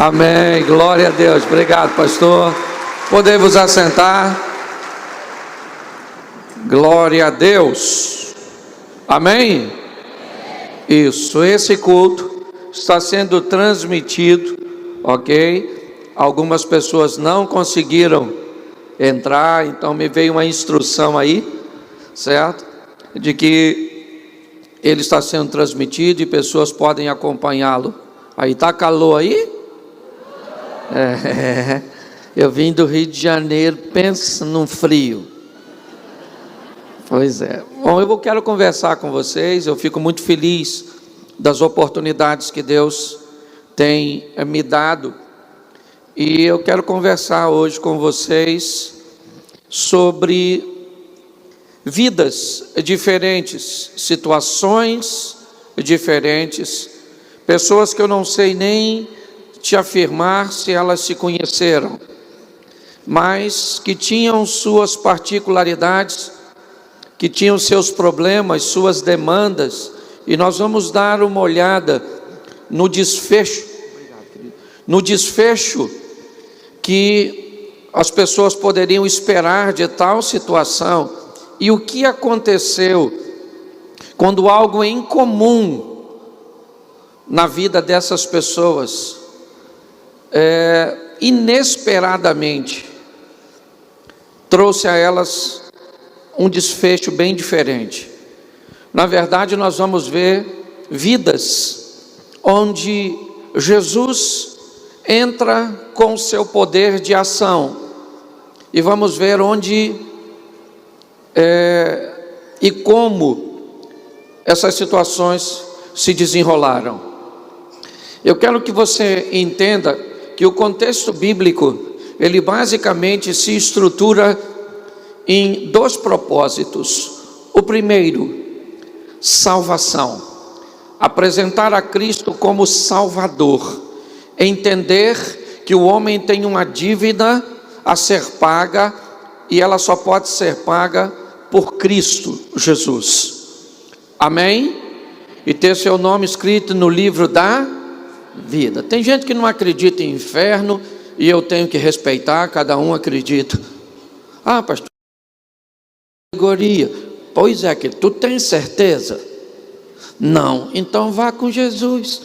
Amém, glória a Deus. Obrigado, pastor. Podemos assentar. Glória a Deus. Amém? Isso, esse culto está sendo transmitido, ok? Algumas pessoas não conseguiram entrar, então me veio uma instrução aí, certo? De que ele está sendo transmitido e pessoas podem acompanhá-lo. Aí tá calor aí? Eu vim do Rio de Janeiro, pensa num frio. Pois é. Bom, eu quero conversar com vocês. Eu fico muito feliz das oportunidades que Deus tem me dado. E eu quero conversar hoje com vocês sobre vidas diferentes, situações diferentes, pessoas que eu não sei nem te afirmar se elas se conheceram, mas que tinham suas particularidades, que tinham seus problemas, suas demandas, e nós vamos dar uma olhada no desfecho que as pessoas poderiam esperar de tal situação, e o que aconteceu quando algo em comum na vida dessas pessoas, inesperadamente, trouxe a elas um desfecho bem diferente. Na verdade, nós vamos ver vidas onde Jesus entra com seu poder de ação, e vamos ver onde e como essas situações se desenrolaram. Eu quero que você entenda que o contexto bíblico, ele basicamente se estrutura em dois propósitos. O primeiro, salvação. Apresentar a Cristo como Salvador. Entender que o homem tem uma dívida a ser paga, e ela só pode ser paga por Cristo Jesus. Amém? E ter seu nome escrito no livro da vida. Tem gente que não acredita em inferno, e eu tenho que respeitar, cada um acredita. Ah, pastor, alegoria. Pois é, que tu tens certeza? Não, então vá com Jesus.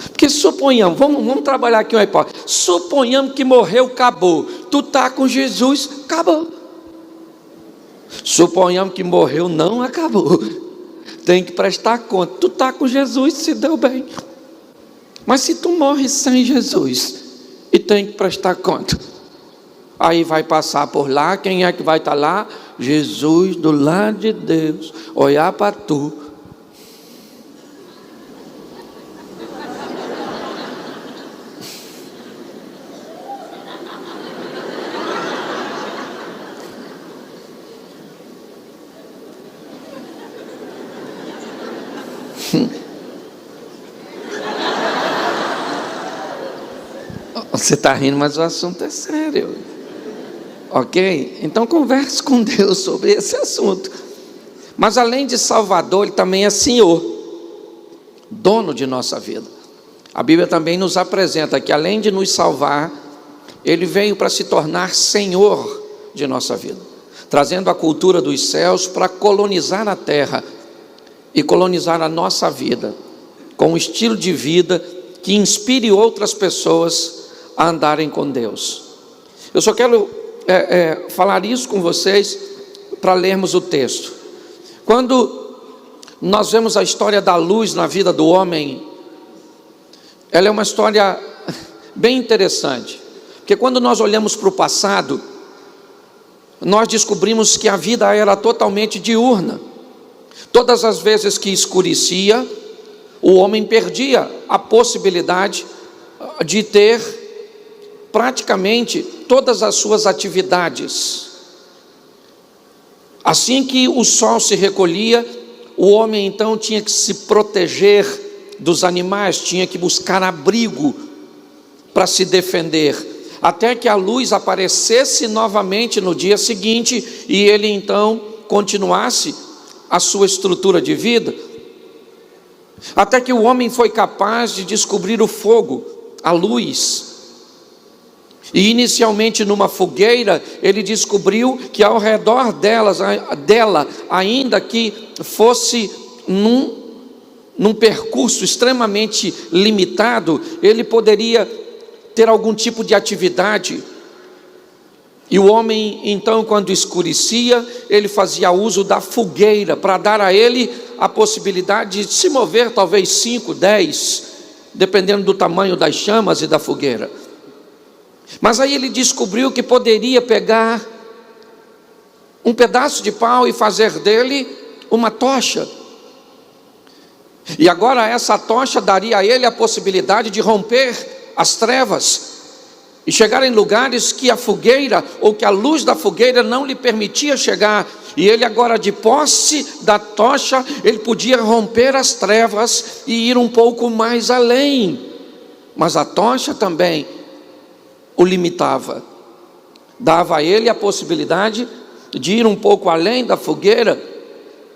Porque suponhamos, vamos trabalhar aqui uma hipótese. Suponhamos que morreu, acabou. Tu está com Jesus, acabou. Suponhamos que morreu, não acabou. Tem que prestar conta. Tu está com Jesus, se deu bem. Mas se tu morre sem Jesus e tem que prestar conta, aí vai passar por lá, quem é que vai estar lá? Jesus do lado de Deus, olhar para tu. Você está rindo, mas o assunto é sério. Ok? Então converse com Deus sobre esse assunto. Mas além de Salvador, Ele também é Senhor, dono de nossa vida. A Bíblia também nos apresenta que além de nos salvar, Ele veio para se tornar Senhor de nossa vida, trazendo a cultura dos céus para colonizar a terra e colonizar a nossa vida, com um estilo de vida que inspire outras pessoas a andarem com Deus. Eu só quero falar isso com vocês para lermos o texto. Quando nós vemos a história da luz na vida do homem, ela é uma história bem interessante, porque quando nós olhamos para o passado, nós descobrimos que a vida era totalmente diurna. Todas as vezes que escurecia, o homem perdia a possibilidade de ter praticamente todas as suas atividades. Assim que o sol se recolhia, o homem então tinha que se proteger dos animais, tinha que buscar abrigo para se defender, até que a luz aparecesse novamente no dia seguinte, e ele então continuasse a sua estrutura de vida, até que o homem foi capaz de descobrir o fogo, a luz. E inicialmente numa fogueira, ele descobriu que ao redor dela, ainda que fosse num percurso extremamente limitado, ele poderia ter algum tipo de atividade. E o homem, então, quando escurecia, ele fazia uso da fogueira para dar a ele a possibilidade de se mover, talvez 5, 10, dependendo do tamanho das chamas e da fogueira. Mas aí ele descobriu que poderia pegar um pedaço de pau e fazer dele uma tocha. E agora essa tocha daria a ele a possibilidade de romper as trevas e chegar em lugares que a fogueira ou que a luz da fogueira não lhe permitia chegar. E ele agora, de posse da tocha, ele podia romper as trevas e ir um pouco mais além. Mas a tocha também o limitava, dava a ele a possibilidade de ir um pouco além da fogueira,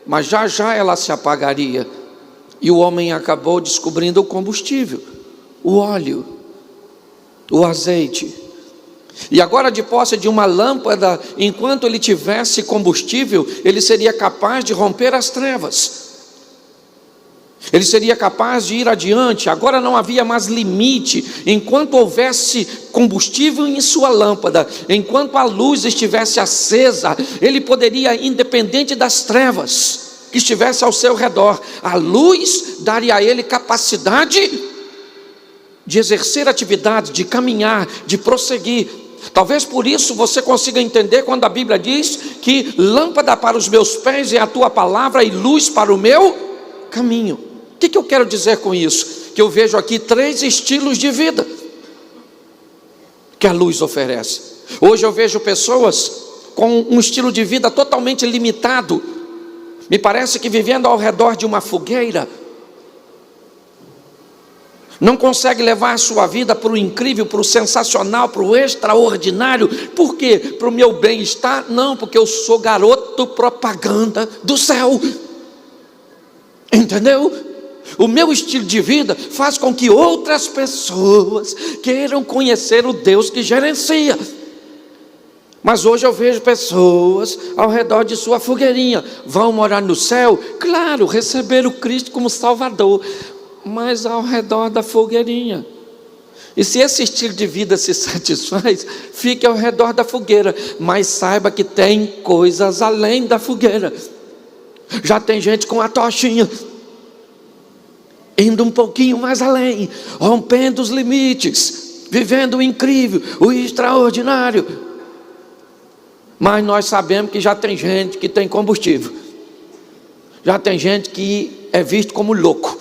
mas já já ela se apagaria. E o homem acabou descobrindo o combustível, o óleo, o azeite. E agora, de posse de uma lâmpada, enquanto ele tivesse combustível, ele seria capaz de romper as trevas. Ele seria capaz de ir adiante. Agora não havia mais limite. Enquanto houvesse combustível em sua lâmpada, enquanto a luz estivesse acesa, ele poderia, independente das trevas que estivesse ao seu redor, a luz daria a ele capacidade de exercer atividade, de caminhar, de prosseguir. Talvez por isso você consiga entender quando a Bíblia diz que lâmpada para os meus pés é a tua palavra e luz para o meu caminho. O que eu quero dizer com isso? Que eu vejo aqui 3 estilos de vida que a luz oferece. Hoje eu vejo pessoas com um estilo de vida totalmente limitado. Me parece que vivendo ao redor de uma fogueira, não consegue levar a sua vida para o incrível, para o sensacional, para o extraordinário. Por quê? Para o meu bem-estar? Não, porque eu sou garoto propaganda do céu. Entendeu? O meu estilo de vida faz com que outras pessoas queiram conhecer o Deus que gerencia. Mas hoje eu vejo pessoas ao redor de sua fogueirinha. Vão morar no céu? Claro, receber o Cristo como Salvador, mas ao redor da fogueirinha. E se esse estilo de vida se satisfaz, fique ao redor da fogueira, mas saiba que tem coisas além da fogueira. Já tem gente com a tochinha, indo um pouquinho mais além, rompendo os limites, vivendo o incrível, o extraordinário. Mas nós sabemos que já tem gente que tem combustível, já tem gente que é visto como louco.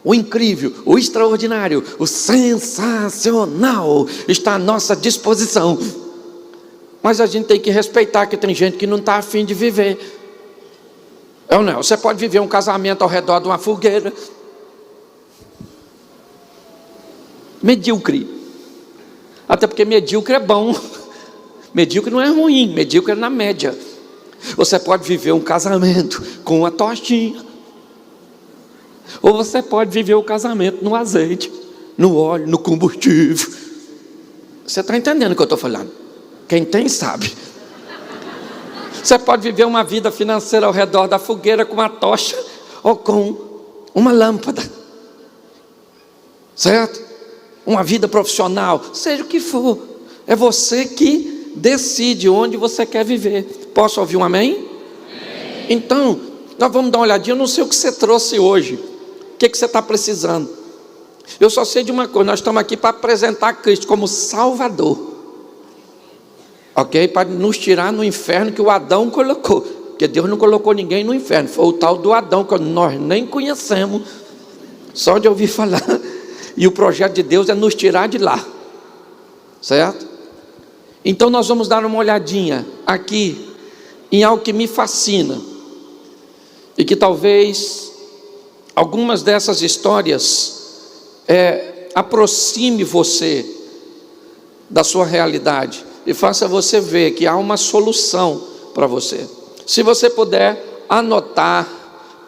O incrível, o extraordinário, o sensacional está à nossa disposição. Mas a gente tem que respeitar que tem gente que não está afim de viver. É ou não? Você pode viver um casamento ao redor de uma fogueira medíocre. Até porque medíocre é bom. Medíocre não é ruim, medíocre é na média. Você pode viver um casamento com uma tochinha, ou você pode viver o casamento no azeite, no óleo, no combustível. Você está entendendo o que eu estou falando? Quem tem sabe. Você pode viver uma vida financeira ao redor da fogueira com uma tocha ou com uma lâmpada, certo? Uma vida profissional, seja o que for, é você que decide onde você quer viver. Posso ouvir um amém? Amém. Então, nós vamos dar uma olhadinha. Eu não sei o que você trouxe hoje, o que você está precisando. Eu só sei de uma coisa: nós estamos aqui para apresentar Cristo como Salvador, ok? Para nos tirar no inferno que o Adão colocou, porque Deus não colocou ninguém no inferno, foi o tal do Adão que nós nem conhecemos, só de ouvir falar. E o projeto de Deus é nos tirar de lá, certo? Então nós vamos dar uma olhadinha aqui em algo que me fascina, e que talvez algumas dessas histórias aproxime você da sua realidade e faça você ver que há uma solução para você. Se você puder anotar,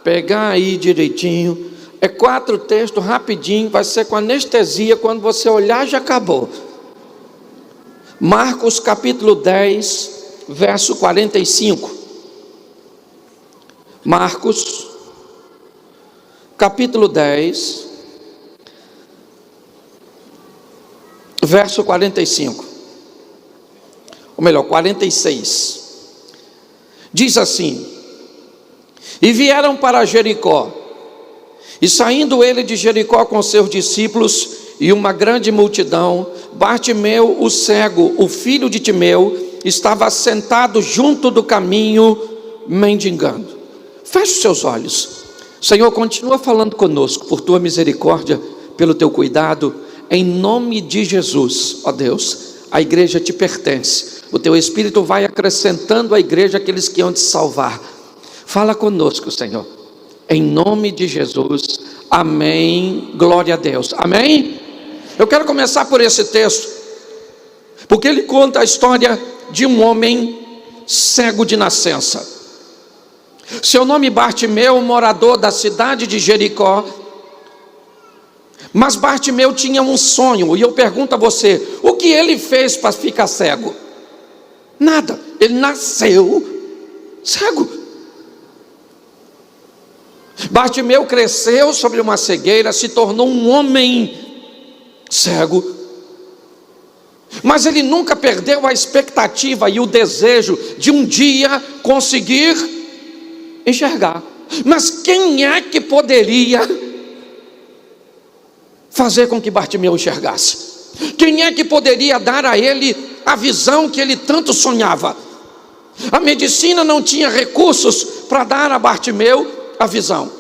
pegar aí direitinho, É 4 textos, rapidinho, vai ser com anestesia, quando você olhar já acabou. Marcos capítulo 10, verso 45. Marcos capítulo 10, verso 45. Ou melhor, 46. Diz assim: e vieram para Jericó, e saindo ele de Jericó com seus discípulos e uma grande multidão, Bartimeu, o cego, o filho de Timeu, estava sentado junto do caminho, mendigando. Feche os seus olhos. Senhor, continua falando conosco, por tua misericórdia, pelo teu cuidado, em nome de Jesus. Ó Deus, a igreja te pertence, o teu Espírito vai acrescentando à igreja aqueles que hão de salvar. Fala conosco, Senhor, em nome de Jesus, amém, glória a Deus, amém? Eu quero começar por esse texto, porque ele conta a história de um homem cego de nascença. Seu nome Bartimeu, morador da cidade de Jericó. Mas Bartimeu tinha um sonho, e eu pergunto a você, o que ele fez para ficar cego? Nada, ele nasceu cego. Bartimeu cresceu sobre uma cegueira, se tornou um homem cego, mas ele nunca perdeu a expectativa e o desejo de um dia conseguir enxergar. Mas quem é que poderia fazer com que Bartimeu enxergasse? Quem é que poderia dar a ele a visão que ele tanto sonhava? A medicina não tinha recursos para dar a Bartimeu a visão.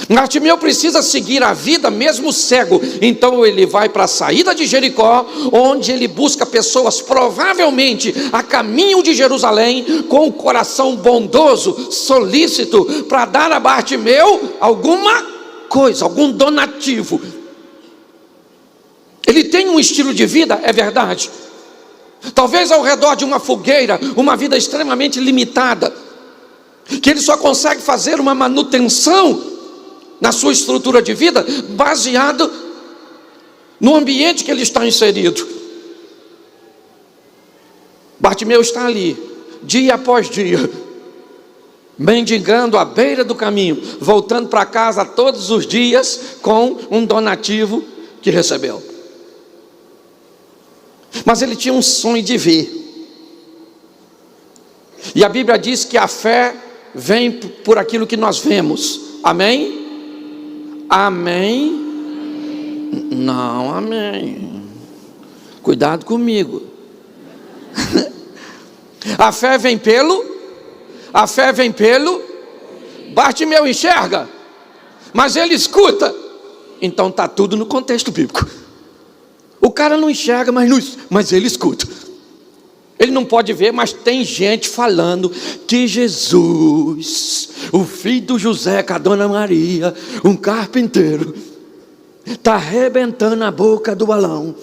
Bartimeu precisa seguir a vida mesmo cego. Então ele vai para a saída de Jericó, onde ele busca pessoas provavelmente a caminho de Jerusalém, com o coração bondoso, solícito, para dar a Bartimeu alguma coisa, algum donativo. Ele tem um estilo de vida, é verdade, talvez ao redor de uma fogueira, uma vida extremamente limitada, que ele só consegue fazer uma manutenção na sua estrutura de vida, baseado no ambiente que ele está inserido. Bartimeu está ali, dia após dia, mendigando à beira do caminho, voltando para casa todos os dias com um donativo que recebeu. Mas ele tinha um sonho de ver. E a Bíblia diz que a fé vem por aquilo que nós vemos. Amém? Amém? Não, amém. Cuidado comigo. A fé vem pelo Bartimeu enxerga, mas ele escuta. Então está tudo no contexto bíblico. O cara não enxerga, mas ele escuta. Ele não pode ver, mas tem gente falando que Jesus, o filho do José com a dona Maria, um carpinteiro, está arrebentando a boca do balão,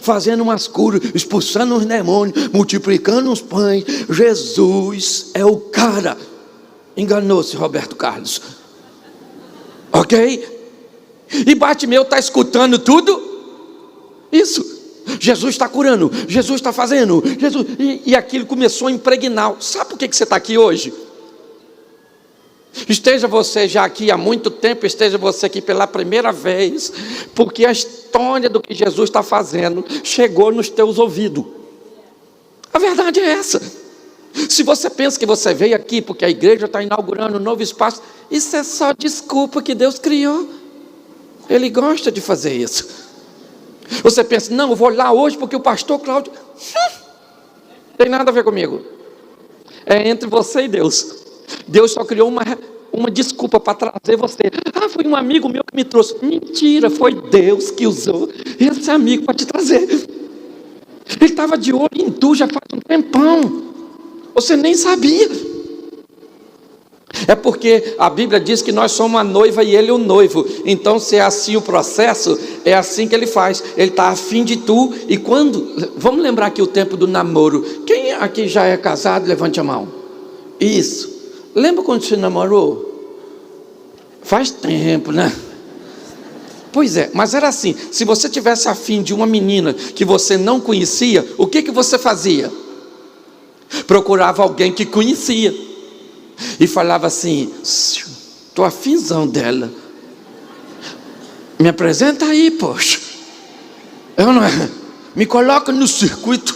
fazendo umas curas, expulsando os demônios, multiplicando os pães. Jesus é o cara. Enganou-se Roberto Carlos. Ok? E Bartimeu está escutando tudo isso. Jesus está curando, Jesus está fazendo, Jesus, e aquilo começou a impregnar. Sabe por que você está aqui hoje? Esteja você já aqui há muito tempo, esteja você aqui pela primeira vez, porque a história do que Jesus está fazendo chegou nos teus ouvidos. A verdade é essa. Se você pensa que você veio aqui porque a igreja está inaugurando um novo espaço, isso é só desculpa que Deus criou. Ele gosta de fazer isso. Você pensa, não, eu vou lá hoje porque o pastor Cláudio... tem nada a ver comigo. É entre você e Deus. Deus só criou uma desculpa para trazer você. Foi um amigo meu que me trouxe. Mentira, foi Deus que usou esse amigo para te trazer. Ele estava de olho em tu já faz um tempão. Você nem sabia. É porque a Bíblia diz que nós somos a noiva e ele o noivo. Então, se é assim o processo, é assim que ele faz. Ele está afim de tu. E quando... Vamos lembrar aqui o tempo do namoro. Quem aqui já é casado, levante a mão. Isso. Lembra quando você namorou? Faz tempo, né? Pois é, mas era assim, se você tivesse afim de uma menina que você não conhecia, o que você fazia? Procurava alguém que conhecia e falava assim: estou afinzão dela, me apresenta aí, poxa, eu não é, me coloca no circuito.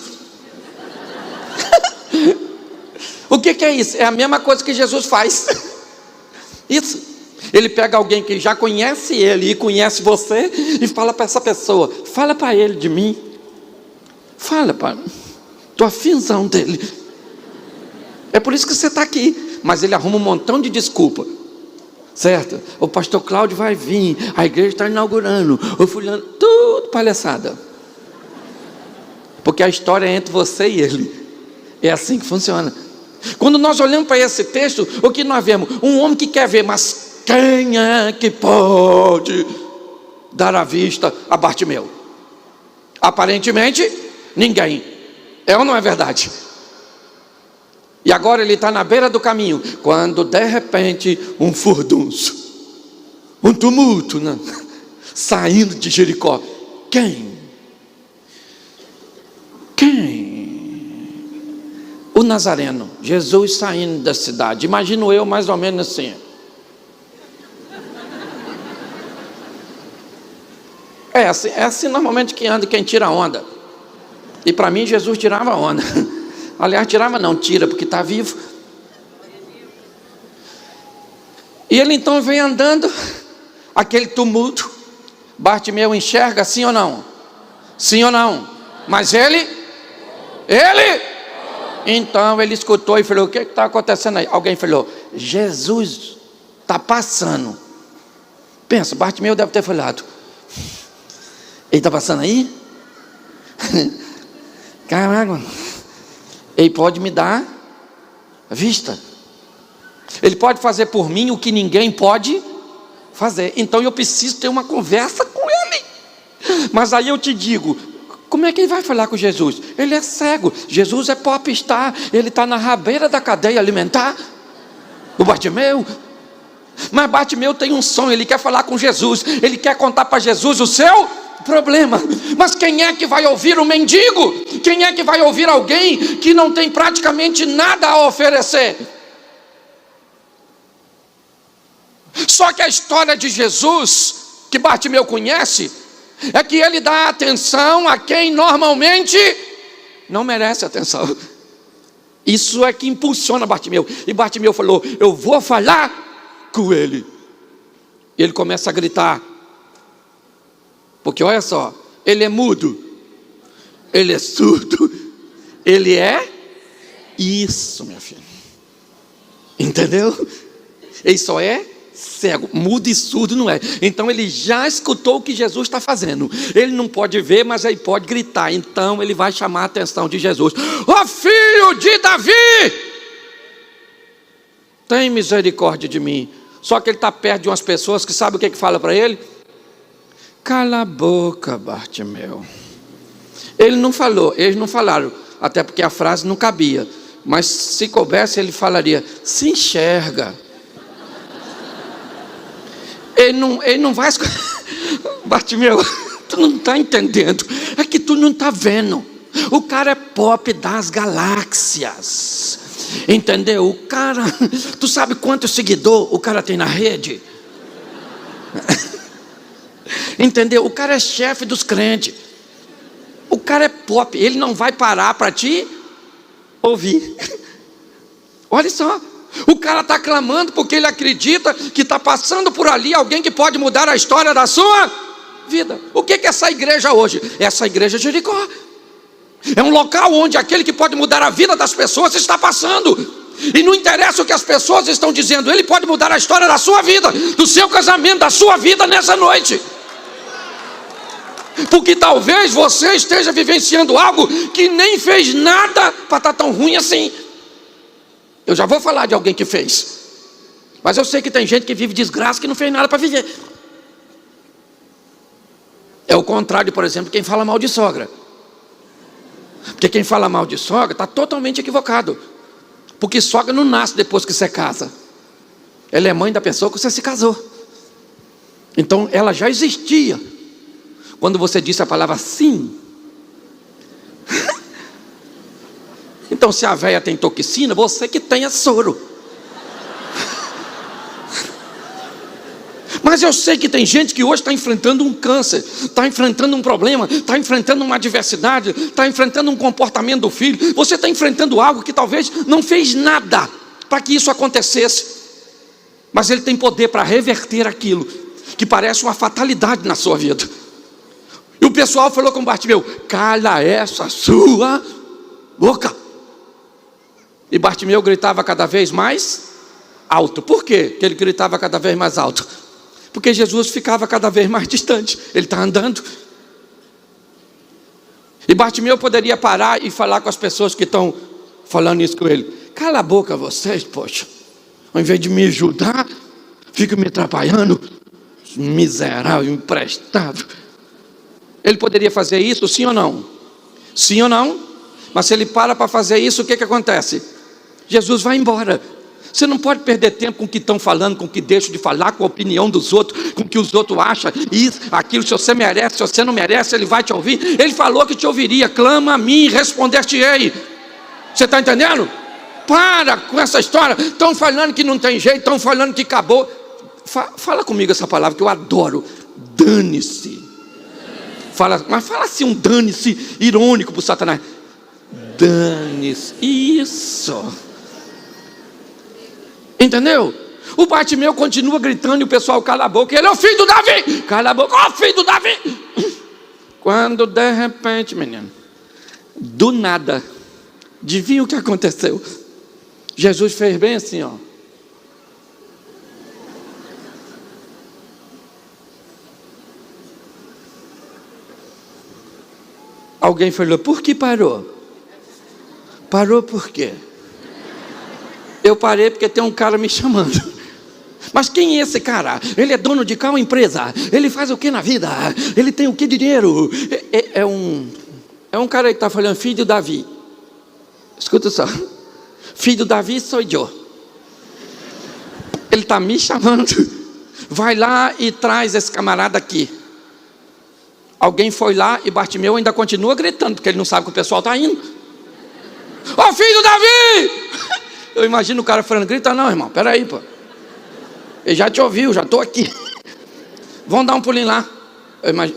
O que é isso? É a mesma coisa que Jesus faz. Isso. Ele pega alguém que já conhece ele e conhece você e fala para essa pessoa: fala para ele de mim. Fala para ele. Estou afinzão dele. É por isso que você está aqui. Mas ele arruma um montão de desculpa. Certo? O pastor Cláudio vai vir, a igreja está inaugurando, o fulano, tudo palhaçada. Porque a história é entre você e ele. É assim que funciona. Quando nós olhamos para esse texto, o que nós vemos? Um homem que quer ver, mas quem é que pode dar a vista a Bartimeu? Aparentemente, ninguém. É ou não é verdade? E agora ele está na beira do caminho, quando de repente um furdunço, um tumulto, né? Saindo de Jericó. Quem? O Nazareno, Jesus saindo da cidade. Imagino eu mais ou menos assim. É assim normalmente que anda quem tira onda. E para mim Jesus tirava onda. Aliás, tirava não, tira porque está vivo. E ele então vem andando, aquele tumulto. Bartimeu enxerga, sim ou não? Sim ou não? Mas ele? Então ele escutou e falou: o que está acontecendo aí? Alguém falou: Jesus está passando. Pensa, Bartimeu deve ter falado: ele está passando aí? Caraca, ele pode me dar vista. Ele pode fazer por mim o que ninguém pode fazer. Então eu preciso ter uma conversa com ele. Mas aí eu te digo: como é que ele vai falar com Jesus? Ele é cego. Jesus é popstar. Ele está na rabeira da cadeia alimentar. O Bartimeu. Mas Bartimeu tem um sonho. Ele quer falar com Jesus. Ele quer contar para Jesus o seu problema. Mas quem é que vai ouvir o mendigo? Quem é que vai ouvir alguém que não tem praticamente nada a oferecer? Só que a história de Jesus, que Bartimeu conhece, é que ele dá atenção a quem normalmente não merece atenção. Isso é que impulsiona Bartimeu. E Bartimeu falou: eu vou falar com ele. E ele começa a gritar. Porque olha só, ele é mudo, ele é surdo, ele é isso, minha filha. Entendeu? Ele só é cego, mudo e surdo não é. Então ele já escutou o que Jesus está fazendo. Ele não pode ver, mas ele pode gritar. Então ele vai chamar a atenção de Jesus: ó filho de Davi, tem misericórdia de mim. Só que ele está perto de umas pessoas que sabem o que fala para ele? Cala a boca, Bartimeu. Ele não falou, eles não falaram, até porque a frase não cabia. Mas se coubesse, ele falaria: se enxerga. Ele não vai. Bartimeu, tu não está entendendo. É que tu não está vendo. O cara é pop das galáxias. Entendeu? O cara, tu sabe quanto seguidor o cara tem na rede? Entendeu? O cara é chefe dos crentes. O cara é pop. Ele não vai parar para te ouvir. Olha só. O cara está clamando porque ele acredita que está passando por ali alguém que pode mudar a história da sua vida. O que é essa igreja hoje? Essa igreja é Jericó. É um local onde aquele que pode mudar a vida das pessoas está passando. E não interessa o que as pessoas estão dizendo, ele pode mudar a história da sua vida, do seu casamento, da sua vida nessa noite. Porque talvez você esteja vivenciando algo que nem fez nada para estar tão ruim assim. Eu já vou falar de alguém que fez. Mas eu sei que tem gente que vive desgraça que não fez nada para viver. É o contrário, por exemplo, quem fala mal de sogra. Porque quem fala mal de sogra está totalmente equivocado. Porque sogra não nasce depois que você casa. Ela é mãe da pessoa que você se casou. Então ela já existia quando você disse a palavra sim. Então se a véia tem toxina, você que tenha soro. Mas eu sei que tem gente que hoje está enfrentando um câncer, está enfrentando um problema, está enfrentando uma adversidade, está enfrentando um comportamento do filho. Você está enfrentando algo que talvez não fez nada para que isso acontecesse, mas ele tem poder para reverter aquilo que parece uma fatalidade na sua vida. E o pessoal falou com Bartimeu: cala essa sua boca. E Bartimeu gritava cada vez mais alto. Por quê que ele gritava cada vez mais alto? Porque Jesus ficava cada vez mais distante. Ele está andando. E Bartimeu poderia parar e falar com as pessoas que estão falando isso com ele: cala a boca vocês, poxa. Ao invés de me ajudar, fica me atrapalhando. Miserável, imprestável. Ele poderia fazer isso, sim ou não? Sim ou não? Mas se ele para fazer isso, o que acontece? Jesus vai embora. Você não pode perder tempo com o que estão falando, com o que deixam de falar, com a opinião dos outros, com o que os outros acham, isso, aquilo, se você merece, se você não merece, ele vai te ouvir. Ele falou que te ouviria: clama a mim e responder-te-ei. Você está entendendo? Para com essa história. Estão falando que não tem jeito, estão falando que acabou. Fala comigo essa palavra que eu adoro: dane-se. Mas fala assim, um dane-se irônico para o Satanás. Dane-se. Isso. Entendeu? O Bartimeu continua gritando e o pessoal cala a boca. Ele é o filho do Davi. Cala a boca, ó, filho do Davi. Quando de repente, menino, do nada, adivinha o que aconteceu? Jesus fez bem assim, ó. Alguém falou: por que parou? Parou por quê? Eu parei porque tem um cara me chamando. Mas quem é esse cara? Ele é dono de qual empresa? Ele faz o que na vida? Ele tem o que de dinheiro? É um cara que está falando: filho de Davi. Escuta só. Filho de Davi sou eu. Ele está me chamando. Vai lá e traz esse camarada aqui. Alguém foi lá e Bartimeu ainda continua gritando, porque ele não sabe que o pessoal está indo. Ó, filho de Davi! Eu imagino o cara falando: grita não, irmão, peraí, pô. Ele já te ouviu, já estou aqui. Vamos dar um pulinho lá.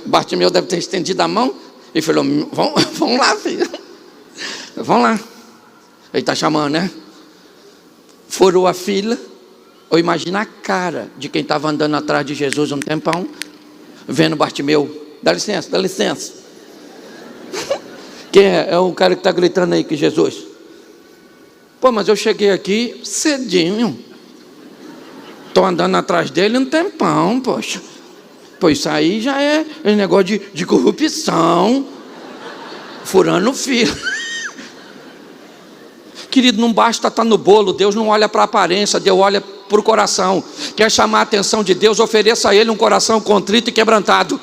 Bartimeu deve ter estendido a mão e falou: vamos lá, filho. Vamos lá. Ele está chamando, né? Furou a fila. Eu imagino a cara de quem estava andando atrás de Jesus um tempão, vendo Bartimeu: dá licença, dá licença. Quem é? É um cara que está gritando aí que Jesus. Pô, mas eu cheguei aqui cedinho. Estou andando atrás dele um tempão, poxa. Pô, isso aí já é negócio de corrupção. Furando fila. Querido, não basta estar no bolo. Deus não olha para a aparência, Deus olha para o coração. Quer chamar a atenção de Deus? Ofereça a Ele um coração contrito e quebrantado.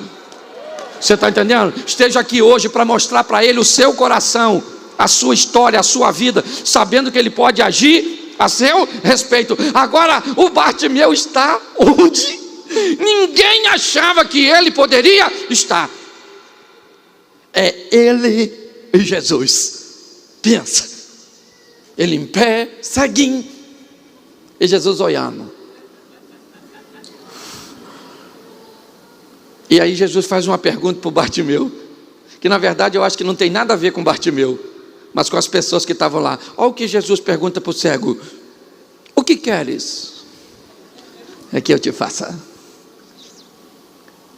Você está entendendo? Esteja aqui hoje para mostrar para Ele o seu coração, a sua história, a sua vida, sabendo que Ele pode agir a seu respeito. Agora, o Bartimeu está onde ninguém achava que ele poderia estar. É ele e Jesus. Pensa, ele em pé, ceguinho, e Jesus olhando. E aí Jesus faz uma pergunta para o Bartimeu, que na verdade eu acho que não tem nada a ver com Bartimeu, mas com as pessoas que estavam lá. Olha o que Jesus pergunta para o cego: o que queres? É que eu te faça.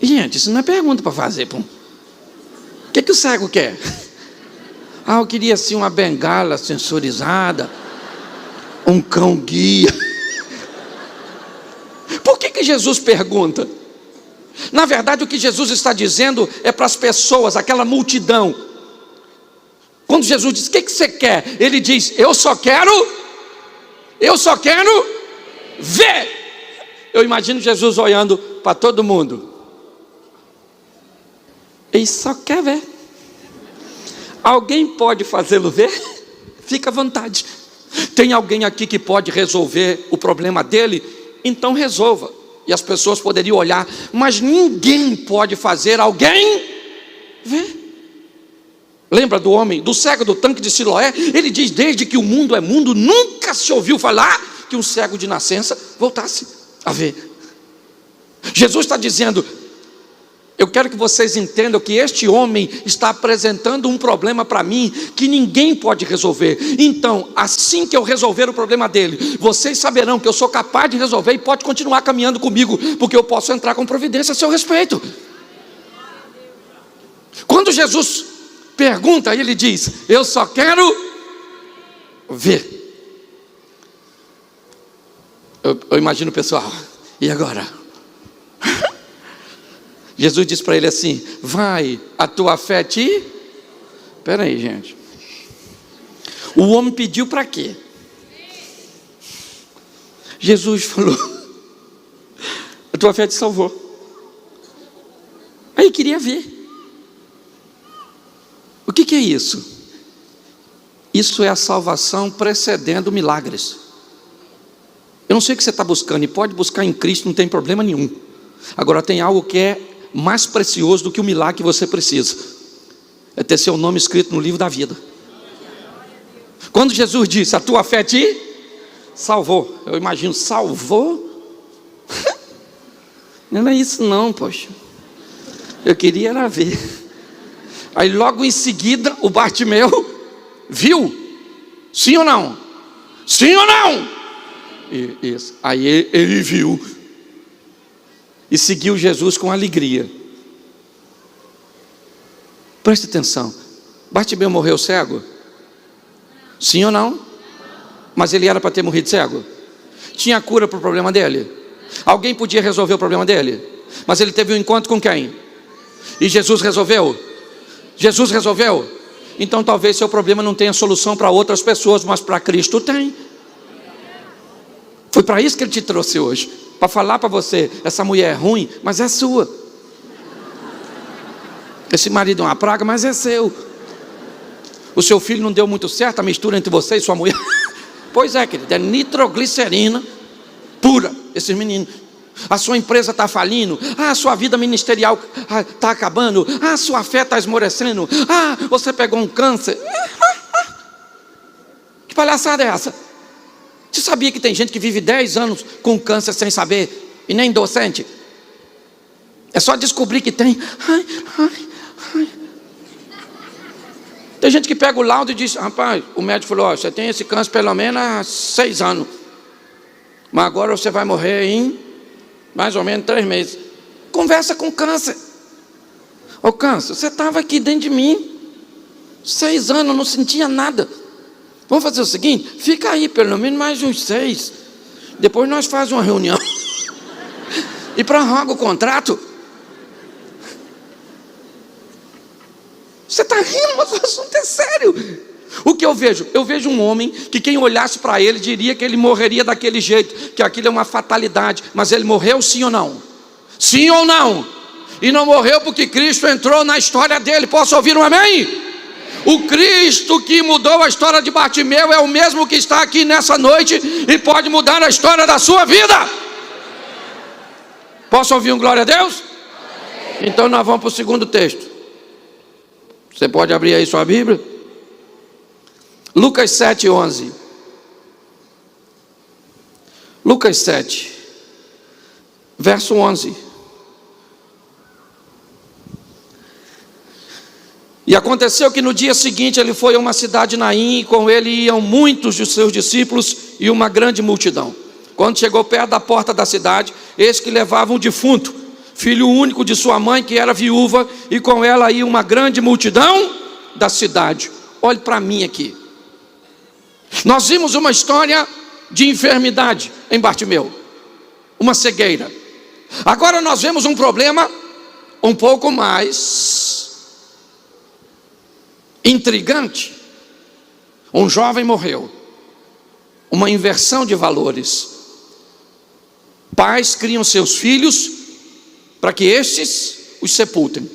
Gente, isso não é pergunta para fazer, pô. O que o cego quer? Ah, eu queria assim uma bengala sensorizada, um cão guia. Por que Jesus pergunta? Na verdade, o que Jesus está dizendo é para as pessoas, aquela multidão. Quando Jesus diz: o que você quer? Ele diz: eu só quero ver. Eu imagino Jesus olhando para todo mundo. Ele só quer ver. Alguém pode fazê-lo ver? Fica à vontade. Tem alguém aqui que pode resolver o problema dele? Então resolva. e as pessoas poderiam olhar, mas ninguém pode fazer alguém ver. Lembra do homem, do cego do tanque de Siloé? Ele diz: desde que o mundo é mundo, nunca se ouviu falar que um cego de nascença voltasse a ver. Jesus está dizendo: eu quero que vocês entendam que este homem está apresentando um problema para mim que ninguém pode resolver. Então, assim que eu resolver o problema dele, vocês saberão que eu sou capaz de resolver e pode continuar caminhando comigo, porque eu posso entrar com providência a seu respeito. Quando Jesus pergunta, ele diz: eu só quero ver. Eu imagino o pessoal: e agora? Jesus diz para ele assim: vai, a tua fé te... Espera aí, gente. O homem pediu para quê? Jesus falou: a tua fé te salvou. Aí queria ver. O que é isso? Isso é a salvação precedendo milagres. Eu não sei o que você está buscando, e pode buscar em Cristo, não tem problema nenhum. Agora tem algo que é mais precioso do que o milagre que você precisa: é ter seu nome escrito no livro da vida. Quando Jesus disse: a tua fé te salvou, eu imagino: salvou? Não é isso não, poxa. Eu queria era ver. Aí logo em seguida o Bartimeu viu. Sim ou não? Sim ou não? Isso. Aí ele viu e seguiu Jesus com alegria. Preste atenção: Bartimeu morreu cego? Sim ou não? Mas ele era para ter morrido cego? Tinha cura para o problema dele? Alguém podia resolver o problema dele? Mas ele teve um encontro com quem? E Jesus resolveu? Jesus resolveu? Então talvez seu problema não tenha solução para outras pessoas, mas para Cristo tem. Foi para isso que Ele te trouxe hoje, para falar para você: essa mulher é ruim, mas é sua. Esse marido é uma praga, mas é seu. O seu filho não deu muito certo, a mistura entre você e sua mulher. Pois é, querido, é nitroglicerina pura, esses meninos. A sua empresa está falindo, a sua vida ministerial está acabando, a sua fé está esmorecendo, você pegou um câncer. Que palhaçada é essa? Você sabia que tem gente que vive 10 anos com câncer sem saber, e nem docente? É só descobrir que tem. Tem gente que pega o laudo e diz: rapaz, o médico falou: você tem esse câncer pelo menos há 6 anos, mas agora você vai morrer em mais ou menos 3 meses. Conversa com o câncer: ô câncer, você estava aqui dentro de mim 6 anos, não sentia nada. Vamos fazer o seguinte: fica aí pelo menos mais uns 6, depois nós fazemos uma reunião e prorroga o contrato. Você está rindo, mas o assunto é sério. O que eu vejo? Eu vejo um homem que quem olhasse para ele diria que ele morreria daquele jeito, que aquilo é uma fatalidade. Mas ele morreu sim ou não? Sim ou não? E não morreu porque Cristo entrou na história dele. Posso ouvir um amém? O Cristo que mudou a história de Bartimeu é o mesmo que está aqui nessa noite e pode mudar a história da sua vida. Posso ouvir um glória a Deus? Então nós vamos para o segundo texto. Você pode abrir aí sua Bíblia? Lucas 7, 11. Lucas 7, verso 11. E aconteceu que no dia seguinte ele foi a uma cidade Naim, e com ele iam muitos de seus discípulos e uma grande multidão. Quando chegou perto da porta da cidade, eis que levavam um defunto, filho único de sua mãe, que era viúva, e com ela ia uma grande multidão da cidade. Olhe para mim aqui. Nós vimos uma história de enfermidade em Bartimeu, uma cegueira. Agora nós vemos um problema um pouco mais intrigante. Um jovem morreu, uma inversão de valores. Pais criam seus filhos para que estes os sepultem,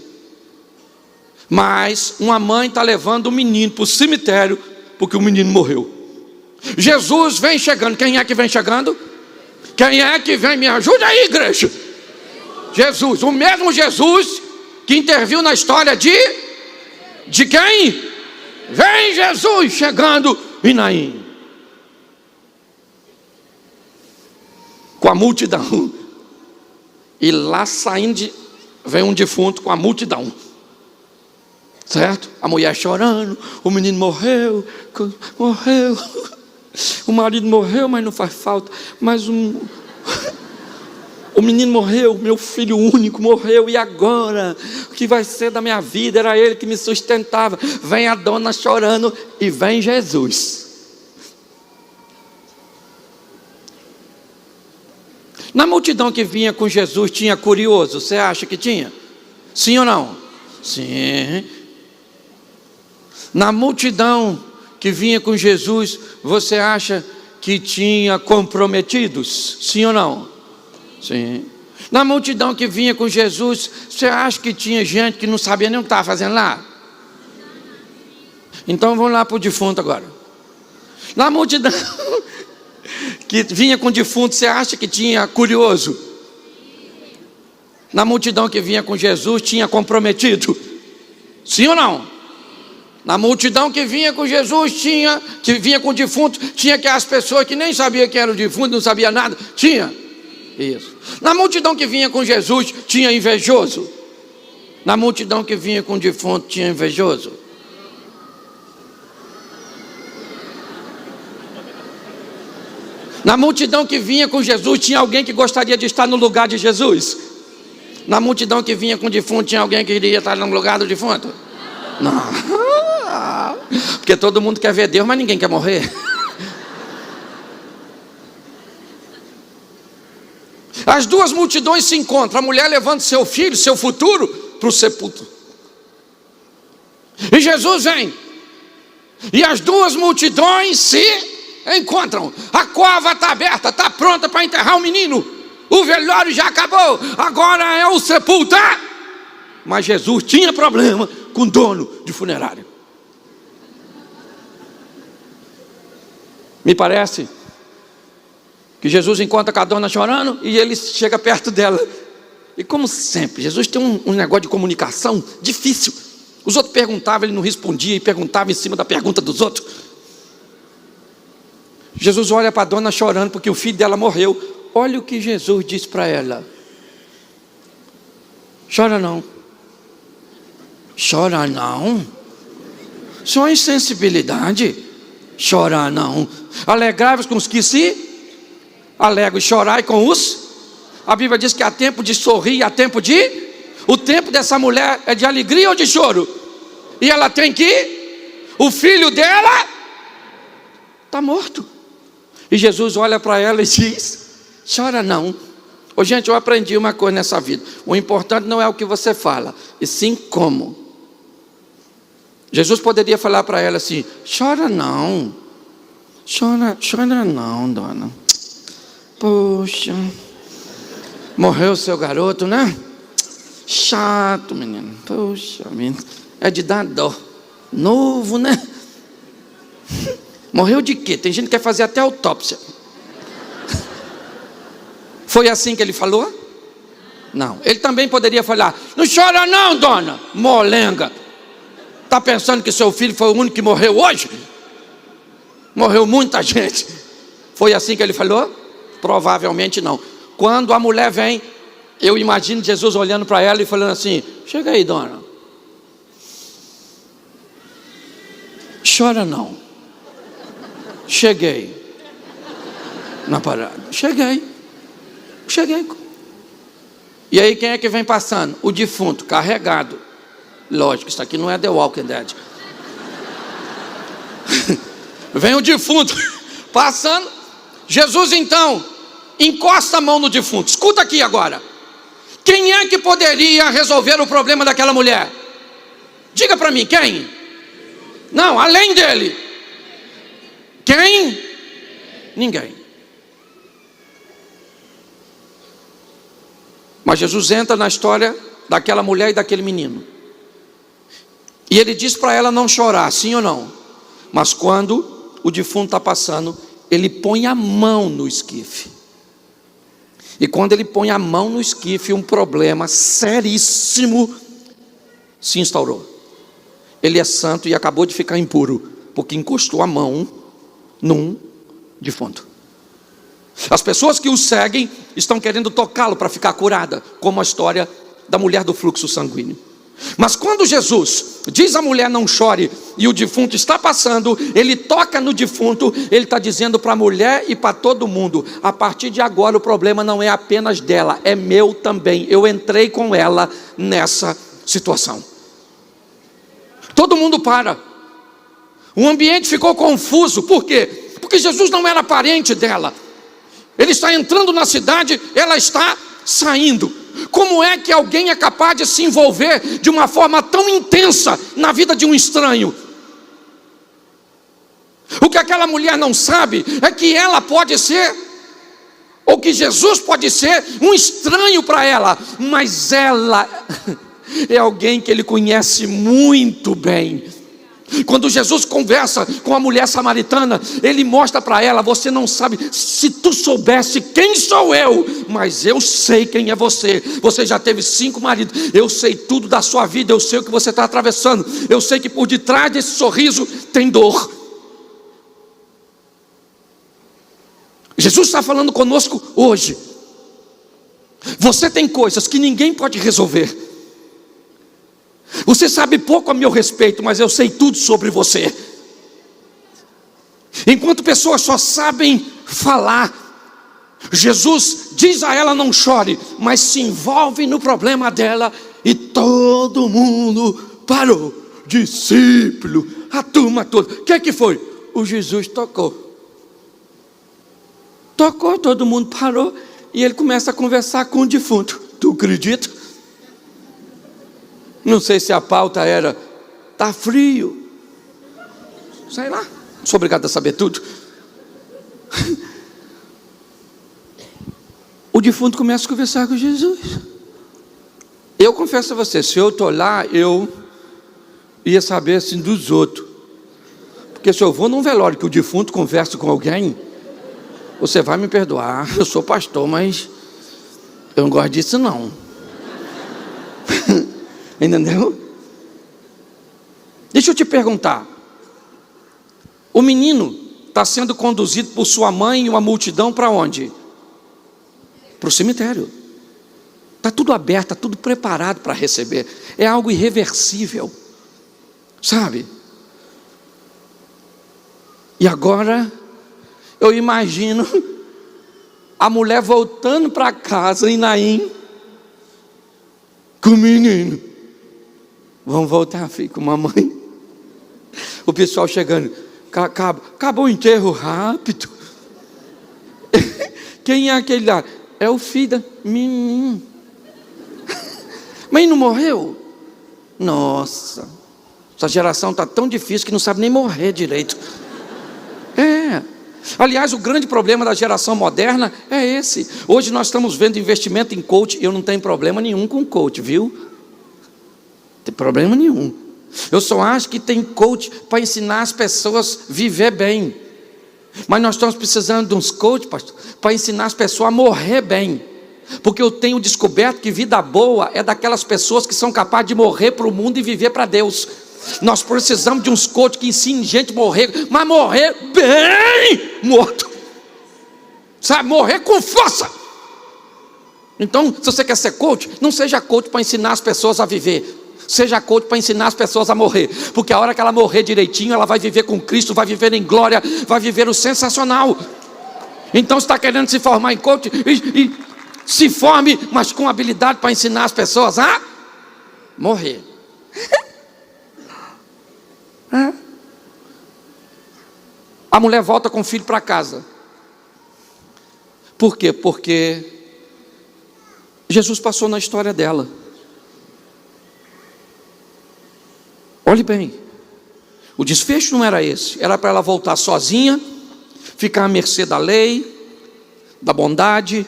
mas uma mãe está levando o menino para o cemitério porque o menino morreu. Jesus vem chegando. Quem é que vem chegando? Quem é que vem? Me ajuda aí, igreja. Jesus, o mesmo Jesus que interviu na história de quem? Vem Jesus chegando em Naim, com a multidão, e lá saindo vem um defunto com a multidão, certo? A mulher chorando, o menino morreu, o marido morreu, mas não faz falta, mas o menino morreu, meu filho único morreu, e agora? O que vai ser da minha vida? Era ele que me sustentava. Vem a dona chorando e vem Jesus. Na multidão que vinha com Jesus tinha curioso, você acha que tinha? Sim ou não? Sim. Na multidão que vinha com Jesus, você acha que tinha comprometidos? Sim ou não? Sim. Na multidão que vinha com Jesus, você acha que tinha gente que não sabia nem o que estava fazendo lá? Então vamos lá para o defunto agora. Na multidão que vinha com o defunto, você acha que tinha curioso? Na multidão que vinha com Jesus, tinha comprometido? Sim ou não? Na multidão que vinha com Jesus, que vinha com o defunto, tinha aquelas pessoas que nem sabiam quem era o defunto, não sabia nada? Tinha. Isso. Na multidão que vinha com Jesus, tinha invejoso? Na multidão que vinha com o defunto, tinha invejoso? Na multidão que vinha com Jesus, tinha alguém que gostaria de estar no lugar de Jesus? Na multidão que vinha com o defunto, tinha alguém que queria estar no lugar do defunto? Não. Porque todo mundo quer ver Deus, mas ninguém quer morrer. As duas multidões se encontram, a mulher levando seu filho, seu futuro, para o sepulcro. E Jesus vem, e as duas multidões se encontram. A cova está aberta, está pronta para enterrar o menino. O velório já acabou, agora é o sepultar. Mas Jesus tinha problema com o dono de funerária. Me parece que Jesus encontra com a dona chorando e ele chega perto dela. E como sempre, Jesus tem um negócio de comunicação difícil. Os outros perguntavam, ele não respondia e perguntava em cima da pergunta dos outros. Jesus olha para a dona chorando porque o filho dela morreu. Olha o que Jesus diz para ela: chora não. Chora não. Isso é insensibilidade. Chora não. Alegrai-vos com os que se alegram, e chorai com os. A Bíblia diz que há tempo de sorrir e há tempo de. O tempo dessa mulher é de alegria ou de choro? E ela tem que. O filho dela está morto. E Jesus olha para ela e diz: chora não. Ô, gente, eu aprendi uma coisa nessa vida: o importante não é o que você fala, e sim como. Jesus poderia falar para ela assim: chora não. Chora não, dona. Poxa, morreu seu garoto, né? Chato, menino. Poxa, menino, é de dar dó. Novo, né? Morreu de quê? Tem gente que quer fazer até autópsia. Foi assim que ele falou? Não. Ele também poderia falar: não chora não, dona. Molenga. Está pensando que seu filho foi o único que morreu hoje? Morreu muita gente. Foi assim que ele falou? Provavelmente não. Quando a mulher vem, eu imagino Jesus olhando para ela e falando assim: chega aí, dona. Chora não. Cheguei na parada. Cheguei. E aí quem é que vem passando? O defunto, carregado. Lógico, isso aqui não é The Walking Dead. Vem o defunto passando. Jesus então encosta a mão no defunto. Escuta aqui agora. Quem é que poderia resolver o problema daquela mulher? Diga para mim, quem? Não, além dele. Quem? Ninguém. Mas Jesus entra na história daquela mulher e daquele menino. E ele diz para ela não chorar, sim ou não? Mas quando o defunto está passando, ele põe a mão no esquife. E quando ele põe a mão no esquife, um problema seríssimo se instaurou. Ele é santo e acabou de ficar impuro, porque encostou a mão num defunto. As pessoas que o seguem estão querendo tocá-lo para ficar curada, como a história da mulher do fluxo sanguíneo. Mas quando Jesus diz à mulher não chore, e o defunto está passando, ele toca no defunto, ele está dizendo para a mulher e para todo mundo: a partir de agora o problema não é apenas dela, é meu também, eu entrei com ela nessa situação. Todo mundo para, o ambiente ficou confuso. Por quê? Porque Jesus não era parente dela. Ele está entrando na cidade, ela está saindo. Como é que alguém é capaz de se envolver de uma forma tão intensa na vida de um estranho? O que aquela mulher não sabe é que ela pode ser, ou que Jesus pode ser, um estranho para ela, mas ela é alguém que ele conhece muito bem. Quando Jesus conversa com a mulher samaritana, ele mostra para ela: você não sabe, se tu soubesse quem sou eu, mas eu sei quem é você. Você já teve 5 maridos, eu sei tudo da sua vida, eu sei o que você está atravessando, eu sei que por detrás desse sorriso tem dor. Jesus está falando conosco hoje. Você tem coisas que ninguém pode resolver. Você sabe pouco a meu respeito, mas eu sei tudo sobre você. Enquanto pessoas só sabem falar, Jesus diz a ela não chore, mas se envolve no problema dela, e todo mundo parou. Discípulo, a turma toda. O que foi? O Jesus tocou. Tocou, todo mundo parou, e ele começa a conversar com o defunto. Tu acredita? Não sei se a pauta era: tá frio, sei lá, não sou obrigado a saber tudo. O defunto começa a conversar com Jesus. Eu confesso a você, se eu estou lá, eu ia saber assim dos outros. Porque se eu vou num velório que o defunto conversa com alguém, você vai me perdoar, eu sou pastor, mas eu não gosto disso não. Entendeu? Deixa eu te perguntar. O menino está sendo conduzido por sua mãe e uma multidão para onde? Para o cemitério. Está tudo aberto, está tudo preparado para receber. É algo irreversível, sabe? E agora eu imagino a mulher voltando para casa em Naim com o menino. Vamos voltar, filho, com mamãe. O pessoal chegando. Acabou o enterro rápido. Quem é aquele lá? É o filho da menina. Mas não morreu? Nossa, essa geração está tão difícil que não sabe nem morrer direito. Aliás, o grande problema da geração moderna é esse. Hoje nós estamos vendo investimento em coach. Eu não tenho problema nenhum com coach, viu? Não tem problema nenhum. Eu só acho que tem coach para ensinar as pessoas a viver bem. Mas nós estamos precisando de uns coach, pastor, para ensinar as pessoas a morrer bem. Porque eu tenho descoberto que vida boa é daquelas pessoas que são capazes de morrer para o mundo e viver para Deus. Nós precisamos de uns coach que ensinem gente a morrer, mas morrer bem morto. Sabe, morrer com força. Então, se você quer ser coach, não seja coach para ensinar as pessoas a viver. Seja coach para ensinar as pessoas a morrer. Porque a hora que ela morrer direitinho, ela vai viver com Cristo, vai viver em glória, vai viver o sensacional. Então, se está querendo se formar em coach, e se forme, mas com habilidade para ensinar as pessoas a morrer. A mulher volta com o filho para casa. Por quê? Porque Jesus passou na história dela. Olhe bem, o desfecho não era esse. Era para ela voltar sozinha, ficar à mercê da lei, da bondade,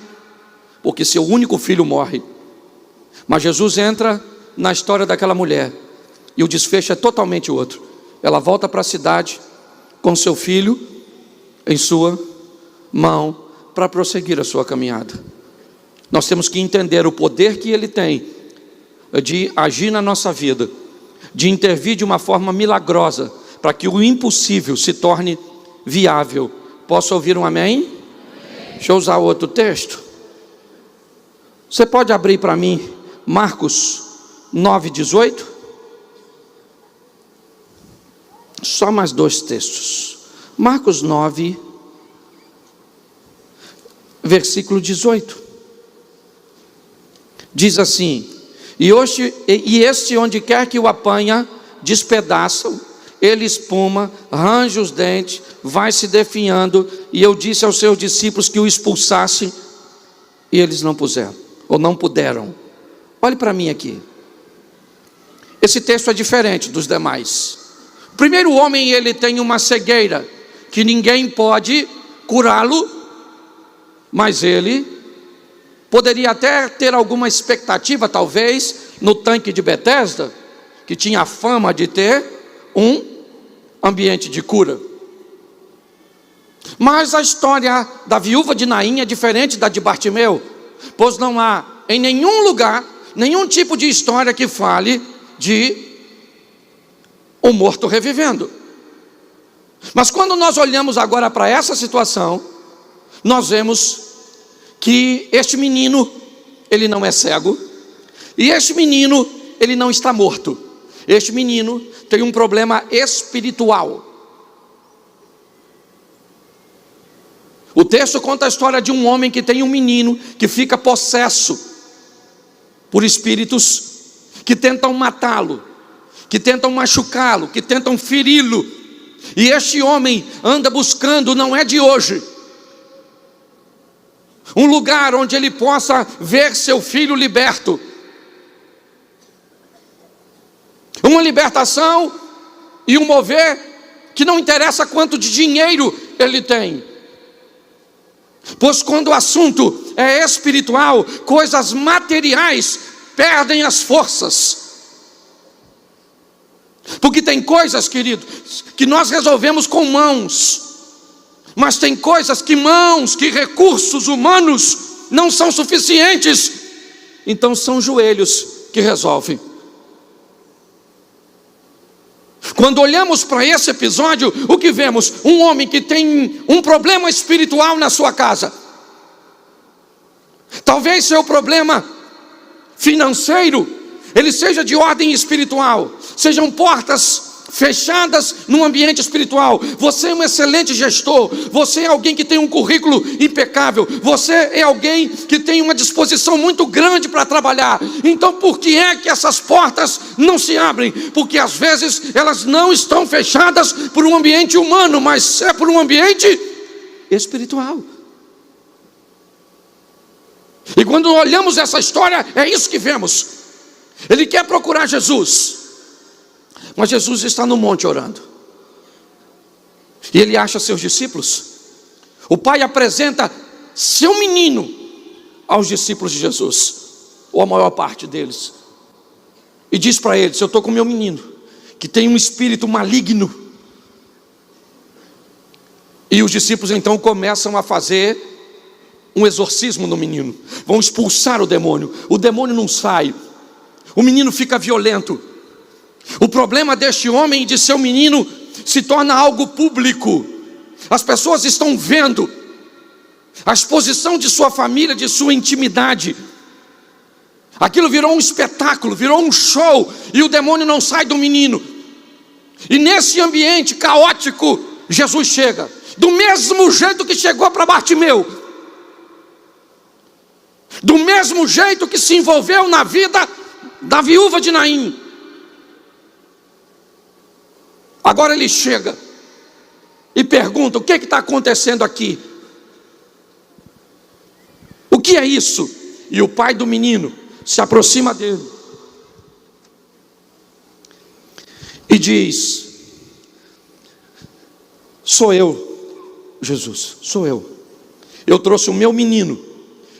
porque seu único filho morre. Mas Jesus entra na história daquela mulher, e o desfecho é totalmente outro. Ela volta para a cidade com seu filho em sua mão para prosseguir a sua caminhada. Nós temos que entender o poder que Ele tem de agir na nossa vida, de intervir de uma forma milagrosa, para que o impossível se torne viável. Posso ouvir um amém? Amém. Deixa eu usar outro texto. Você pode abrir para mim Marcos 9:18? Só mais 2 textos. Marcos 9, versículo 18. Diz assim: e este onde quer que o apanha, despedaça, ele espuma, range os dentes, vai se definhando. E eu disse aos seus discípulos que o expulsassem, e eles não puseram, ou não puderam. Olhe para mim aqui. Esse texto é diferente dos demais. O primeiro homem, ele tem uma cegueira, que ninguém pode curá-lo, mas ele poderia até ter alguma expectativa, talvez, no tanque de Betesda, que tinha a fama de ter um ambiente de cura. Mas a história da viúva de Naim é diferente da de Bartimeu, pois não há em nenhum lugar, nenhum tipo de história que fale de um morto revivendo. Mas quando nós olhamos agora para essa situação, nós vemos que este menino, ele não é cego, e este menino, ele não está morto. Este menino tem um problema espiritual. O texto conta a história de um homem que tem um menino que fica possesso por espíritos que tentam matá-lo, que tentam machucá-lo, que tentam feri-lo. E este homem anda buscando, não é de hoje, um lugar onde ele possa ver seu filho liberto. Uma libertação e um mover que não interessa quanto de dinheiro ele tem. Pois quando o assunto é espiritual, coisas materiais perdem as forças. Porque tem coisas, querido, que nós resolvemos com mãos. Mas tem coisas que mãos, que recursos humanos não são suficientes. Então são joelhos que resolvem. Quando olhamos para esse episódio, o que vemos? Um homem que tem um problema espiritual na sua casa. Talvez seu problema financeiro, ele seja de ordem espiritual. Sejam portas fechadas no ambiente espiritual. Você é um excelente gestor, você é alguém que tem um currículo impecável, você é alguém que tem uma disposição muito grande para trabalhar. Então por que é que essas portas não se abrem? Porque às vezes elas não estão fechadas por um ambiente humano, mas é por um ambiente espiritual. E quando olhamos essa história, é isso que vemos. Ele quer procurar Jesus, mas Jesus está no monte orando. E ele acha seus discípulos. O pai apresenta seu menino aos discípulos de Jesus, ou a maior parte deles, e diz para eles: eu estou com meu menino, que tem um espírito maligno. E os discípulos então começam a fazer um exorcismo no menino. Vão expulsar o demônio não sai. O menino fica violento. O problema deste homem e de seu menino se torna algo público. As pessoas estão vendo a exposição de sua família, de sua intimidade. Aquilo virou um espetáculo, virou um show, e o demônio não sai do menino. E nesse ambiente caótico, Jesus chega, do mesmo jeito que chegou para Bartimeu, do mesmo jeito que se envolveu na vida da viúva de Naim. Agora ele chega e pergunta: o que está acontecendo aqui? O que é isso? E o pai do menino se aproxima dele e diz: sou eu, Jesus, sou eu. Eu trouxe o meu menino,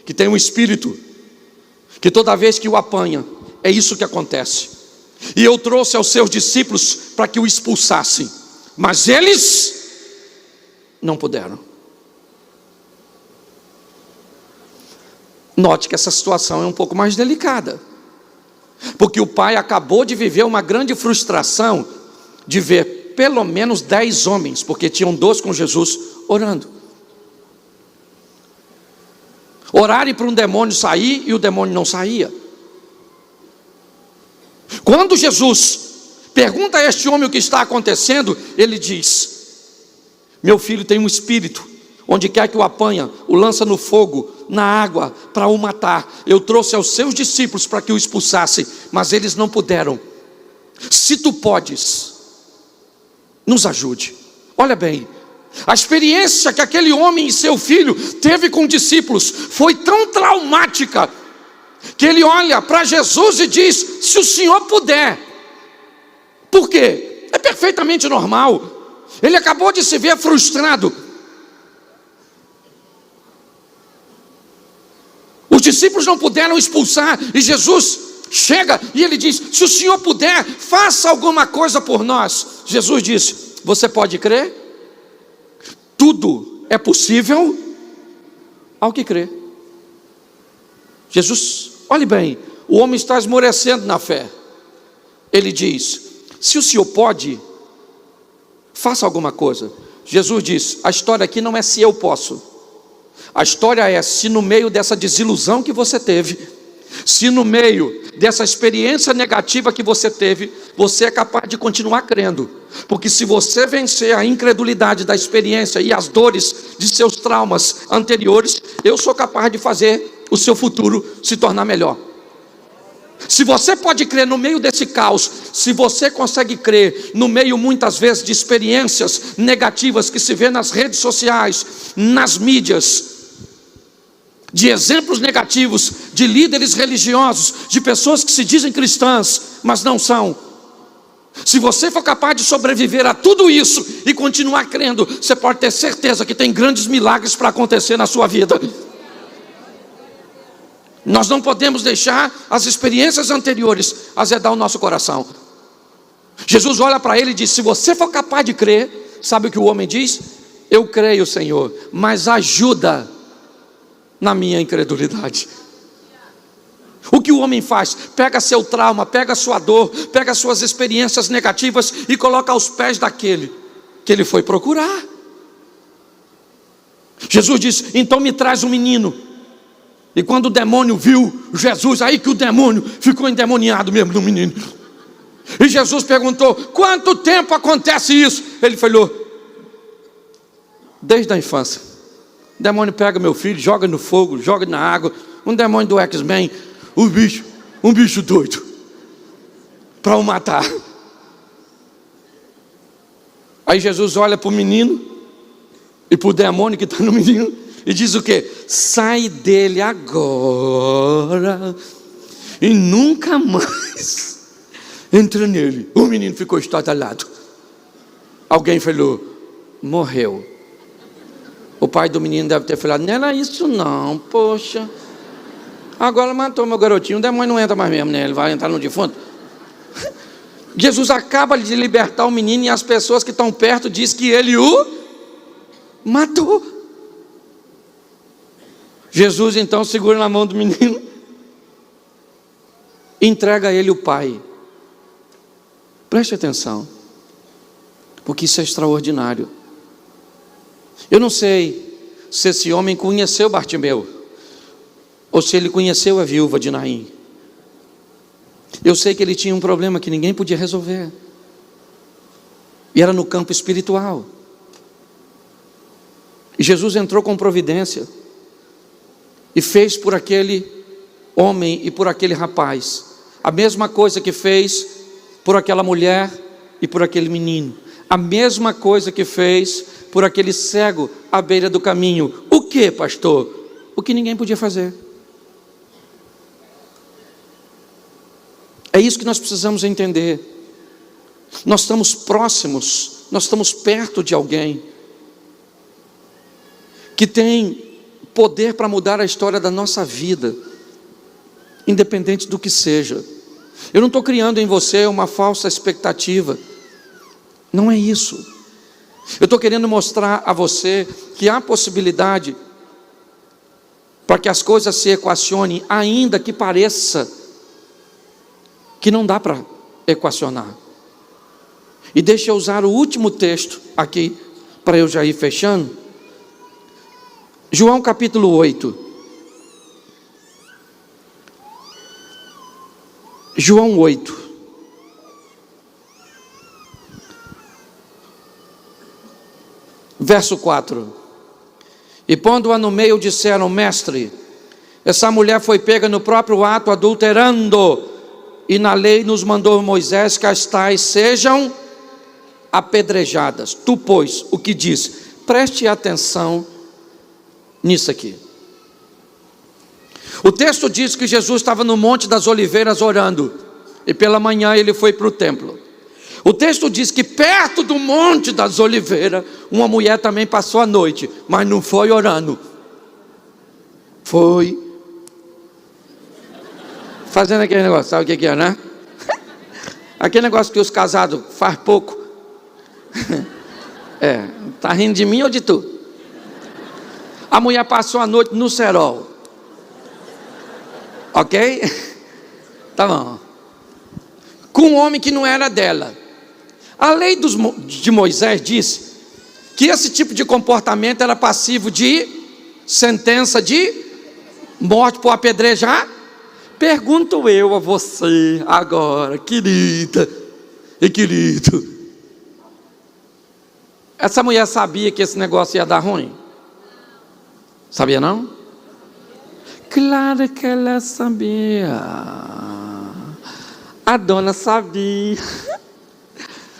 que tem um espírito, que toda vez que o apanha, é isso que acontece. E eu trouxe aos seus discípulos para que o expulsassem, mas eles não puderam. Note que essa situação é um pouco mais delicada, porque o pai acabou de viver uma grande frustração de ver pelo menos 10 homens, porque tinham 12 com Jesus, orando. Orarem para um demônio sair e o demônio não saía. Quando Jesus pergunta a este homem o que está acontecendo, ele diz: meu filho tem um espírito, onde quer que o apanha, o lança no fogo, na água, para o matar. Eu trouxe aos seus discípulos para que o expulsassem, mas eles não puderam. Se tu podes, nos ajude. Olha bem, a experiência que aquele homem e seu filho teve com discípulos foi tão traumática, que ele olha para Jesus e diz: se o Senhor puder. Por quê? É perfeitamente normal. Ele acabou de se ver frustrado. Os discípulos não puderam expulsar, e Jesus chega e ele diz: se o Senhor puder, faça alguma coisa por nós. Jesus disse: você pode crer? Tudo é possível ao que crê. Jesus, olhe bem, o homem está esmorecendo na fé. Ele diz: se o Senhor pode, faça alguma coisa. Jesus diz: a história aqui não é se eu posso. A história é se no meio dessa desilusão que você teve, se no meio dessa experiência negativa que você teve, você é capaz de continuar crendo. Porque se você vencer a incredulidade da experiência e as dores de seus traumas anteriores, eu sou capaz de fazer o seu futuro se tornar melhor. Se você pode crer no meio desse caos, se você consegue crer no meio muitas vezes de experiências negativas que se vê nas redes sociais, nas mídias, de exemplos negativos, de líderes religiosos, de pessoas que se dizem cristãs, mas não são. Se você for capaz de sobreviver a tudo isso e continuar crendo, você pode ter certeza que tem grandes milagres para acontecer na sua vida. Nós não podemos deixar as experiências anteriores azedar o nosso coração. Jesus olha para ele e diz: se você for capaz de crer, sabe o que o homem diz? Eu creio, Senhor, mas ajuda na minha incredulidade. O que o homem faz? Pega seu trauma, pega sua dor, pega suas experiências negativas e coloca aos pés daquele que ele foi procurar. Jesus diz: então me traz um menino. E quando o demônio viu Jesus, aí que o demônio ficou endemoniado mesmo no menino. E Jesus perguntou: quanto tempo acontece isso? Ele falou: desde a infância. O demônio pega meu filho, joga no fogo, joga na água. Um demônio do X-Men, um bicho doido, para o matar. Aí Jesus olha para o menino e para o demônio que está no menino e diz o quê? Sai dele agora e nunca mais entra nele. O menino ficou estadalado. Alguém falou: morreu. O pai do menino deve ter falado: não era isso não, poxa, agora matou meu garotinho, o demônio não entra mais mesmo, né? Ele vai entrar no defunto. Jesus acaba de libertar o menino e as pessoas que estão perto dizem que ele o matou. Jesus então segura na mão do menino, entrega a ele o pai. Preste atenção, porque isso é extraordinário. Eu não sei se esse homem conheceu Bartimeu, ou se ele conheceu a viúva de Naim. Eu sei que ele tinha um problema que ninguém podia resolver, e era no campo espiritual. E Jesus entrou com providência, e fez por aquele homem e por aquele rapaz a mesma coisa que fez por aquela mulher e por aquele menino. A mesma coisa que fez por aquele cego à beira do caminho. O que, pastor? O que ninguém podia fazer. É isso que nós precisamos entender. Nós estamos próximos, nós estamos perto de alguém que tem poder para mudar a história da nossa vida, independente do que seja. Eu não estou criando em você uma falsa expectativa. Não é isso. Eu estou querendo mostrar a você que há possibilidade para que as coisas se equacionem, ainda que pareça que não dá para equacionar. E deixa eu usar o último texto aqui, para eu já ir fechando. João capítulo 8. João 8. Verso 4. E pondo-a no meio, disseram: mestre, essa mulher foi pega no próprio ato, adulterando, e na lei nos mandou Moisés que as tais sejam apedrejadas. Tu, pois, o que diz? Preste atenção nisso aqui. O texto diz que Jesus estava no Monte das Oliveiras orando, e pela manhã ele foi para o templo. O texto diz que perto do Monte das Oliveiras, uma mulher também passou a noite, mas não foi orando, foi fazendo aquele negócio, sabe o que é, né? Aquele negócio que os casados faz pouco. Tá rindo de mim ou de tu? A mulher passou a noite no cerol. Ok? Tá bom. Com um homem que não era dela. A lei de Moisés diz que esse tipo de comportamento era passivo de sentença de morte por apedrejar. Pergunto eu a você agora, querida e querido, essa mulher sabia que esse negócio ia dar ruim? Sabia não? Claro que ela sabia. A dona sabia.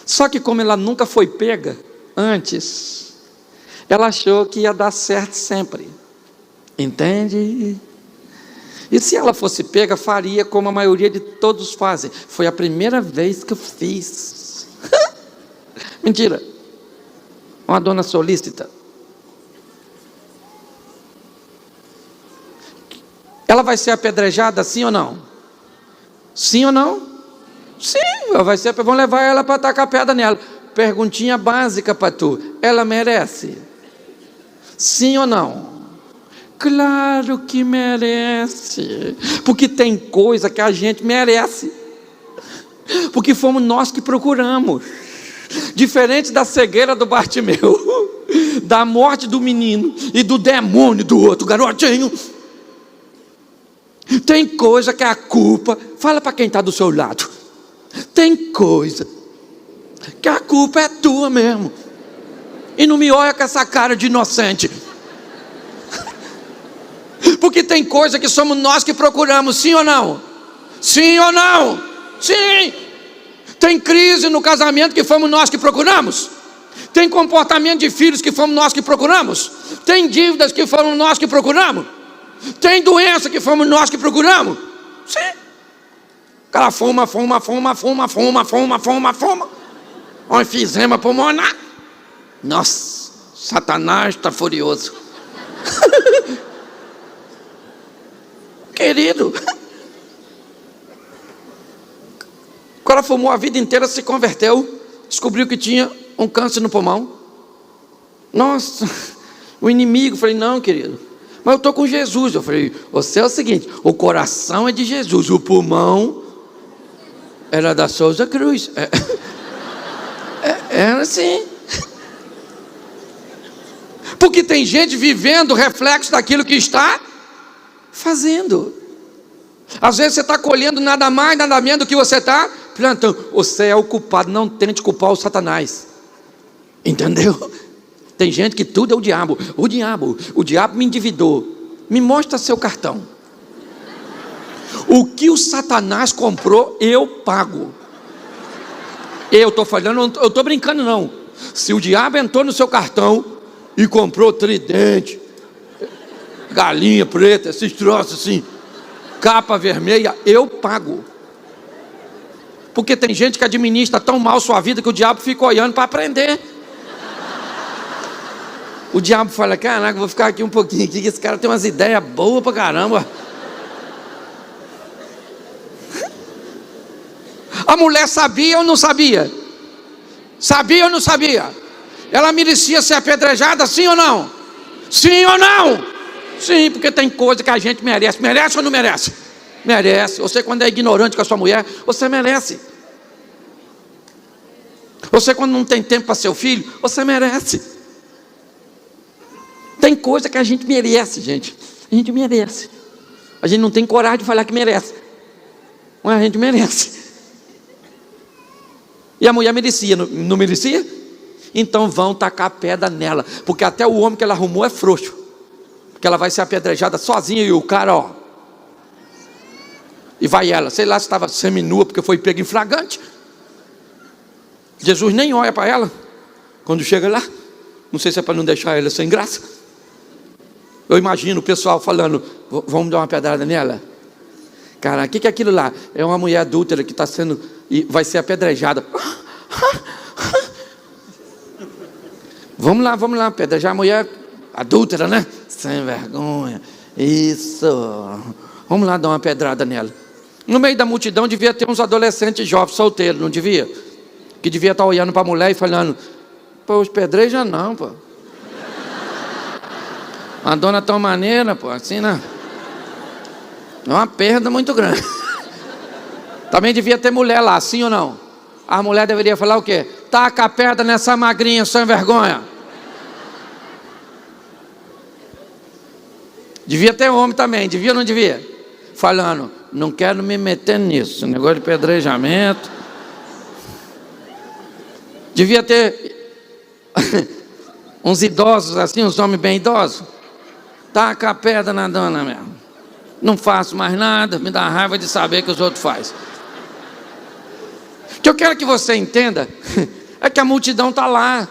Só que como ela nunca foi pega antes, ela achou que ia dar certo sempre. Entende? E se ela fosse pega, faria como a maioria de todos fazem. Foi a primeira vez que eu fiz. Mentira. Uma dona solícita. Ela vai ser apedrejada, sim ou não? Sim ou não? Sim, vai ser. Vão levar ela para tacar pedra nela. Perguntinha básica para tu: ela merece? Sim ou não? Claro que merece. Porque tem coisa que a gente merece. Porque fomos nós que procuramos. Diferente da cegueira do Bartimeu, da morte do menino e do demônio do outro garotinho. Tem coisa que a culpa, fala para quem está do seu lado, tem coisa que a culpa é tua mesmo. E não me olha com essa cara de inocente. Porque tem coisa que somos nós que procuramos, sim ou não? Sim ou não? Sim. Tem crise no casamento que fomos nós que procuramos. Tem comportamento de filhos que fomos nós que procuramos. Tem dívidas que fomos nós que procuramos. Tem doença que fomos nós que procuramos. Sim. O cara fuma. Um enfisema pulmonar. Nossa, Satanás está furioso. Querido, o cara fumou a vida inteira, se converteu, descobriu que tinha um câncer no pulmão. Nossa, o inimigo, falei: não, querido, mas eu estou com Jesus. Eu falei: você é o seguinte, o coração é de Jesus, o pulmão era da Souza Cruz. Era assim. Porque tem gente vivendo o reflexo daquilo que está fazendo. Às vezes você está colhendo nada mais, nada menos do que você está plantando. Você é o culpado, não tente culpar o Satanás. Entendeu? Tem gente que tudo é o diabo. O diabo me endividou. Me mostra seu cartão. O que o Satanás comprou, eu pago. Eu estou falando, eu estou brincando não. Se o diabo entrou no seu cartão e comprou tridente, galinha preta, esses troços assim, capa vermelha, eu pago. Porque tem gente que administra tão mal sua vida que o diabo fica olhando para aprender. O diabo fala: caraca, vou ficar aqui um pouquinho aqui, que esse cara tem umas ideias boas pra caramba. A mulher sabia ou não sabia? Sabia ou não sabia? Ela merecia ser apedrejada, sim ou não? Sim ou não? Sim, porque tem coisa que a gente merece. Merece ou não merece? Merece. Você quando é ignorante com a sua mulher, você merece. Você quando não tem tempo para seu filho, você merece. Tem coisa que a gente merece, gente. A gente merece. A gente não tem coragem de falar que merece. Mas a gente merece. E a mulher merecia, não merecia? Então vão tacar pedra nela. Porque até o homem que ela arrumou é frouxo. Porque ela vai ser apedrejada sozinha e o cara, ó. E vai ela, sei lá se estava seminua porque foi pego em flagrante. Jesus nem olha para ela quando chega lá. Não sei se é para não deixar ela sem graça. Eu imagino o pessoal falando: vamos dar uma pedrada nela. Cara, o que é aquilo lá? É uma mulher adúltera que está sendo e vai ser apedrejada. Vamos lá, apedrejar a mulher adúltera, né? Sem vergonha. Isso. Vamos lá dar uma pedrada nela. No meio da multidão devia ter uns adolescentes jovens, solteiros, não devia? Que devia estar olhando para a mulher e falando: pô, os pedreja não, pô. A dona tão maneira, pô, assim, né? É uma perda muito grande. Também devia ter mulher lá, sim ou não? A mulher deveria falar o quê? Taca a pedra nessa magrinha sem vergonha. Devia ter homem também, devia ou não devia? Falando: não quero me meter nisso, negócio de pedrejamento. Devia ter uns idosos assim, uns homens bem idosos. Taca a pedra na dona mesmo. Não faço mais nada, me dá raiva de saber que os outros fazem. O que eu quero que você entenda é que a multidão está lá.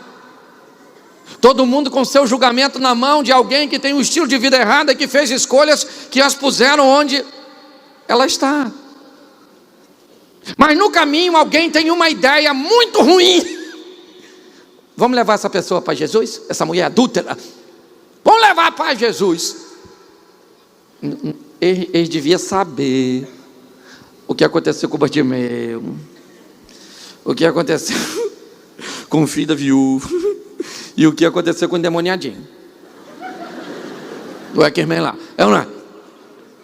Todo mundo com seu julgamento na mão de alguém que tem um estilo de vida errado e que fez escolhas que as puseram onde ela está. Mas no caminho alguém tem uma ideia muito ruim. Vamos levar essa pessoa para Jesus? Essa mulher adúltera? Vamos levar para Jesus. Eles deviam saber o que aconteceu com o Bartimeu, o que aconteceu com o filho da viúva e o que aconteceu com o endemoniadinho do Eckerman lá. É ou não é?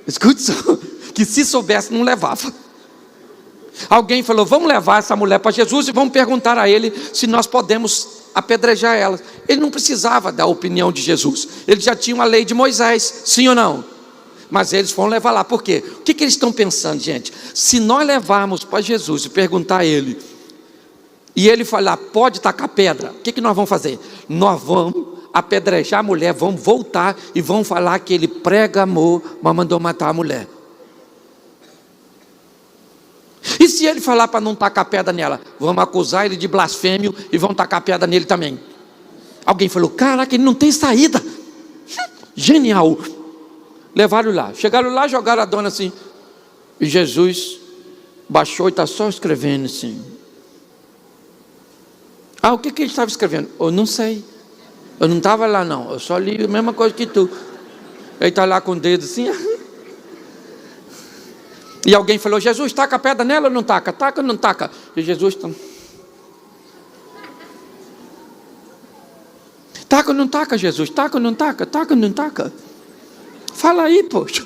Escute só, que se soubesse não levava. Alguém falou: vamos levar essa mulher para Jesus e vamos perguntar a ele se nós podemos apedrejar ela. Ele não precisava da opinião de Jesus. Ele já tinha a lei de Moisés, sim ou não? Mas eles foram levar lá. Por quê? O que eles estão pensando, gente? Se nós levarmos para Jesus e perguntar a ele, e ele falar: pode tacar pedra, o que nós vamos fazer? Nós vamos apedrejar a mulher, vamos voltar e vamos falar que ele prega amor, mas mandou matar a mulher. E se ele falar para não tacar pedra nela, vamos acusar ele de blasfêmio e vamos tacar pedra nele também. Alguém falou: caraca, ele não tem saída. Genial. Levaram lá, chegaram lá, jogaram a dona assim, e Jesus baixou e está só escrevendo assim. O que ele estava escrevendo? Eu não sei, eu não estava lá não, eu só li a mesma coisa que tu. Ele está lá com o dedo assim. E alguém falou: Jesus, taca a pedra nela ou não taca? Taca ou não taca? E Jesus está: taca ou não taca, Jesus? Taca ou não taca? Taca ou não taca? Fala aí, poxa.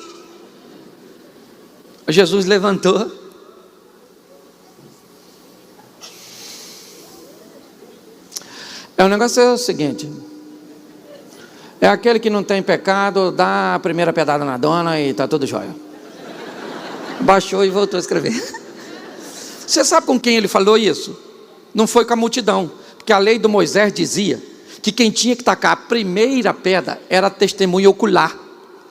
Jesus levantou. O negócio é o seguinte: é aquele que não tem pecado, dá a primeira pedrada na dona e está tudo jóia. Baixou e voltou a escrever. Você sabe com quem ele falou isso? Não foi com a multidão, porque a lei do Moisés dizia que quem tinha que tacar a primeira pedra era testemunha ocular.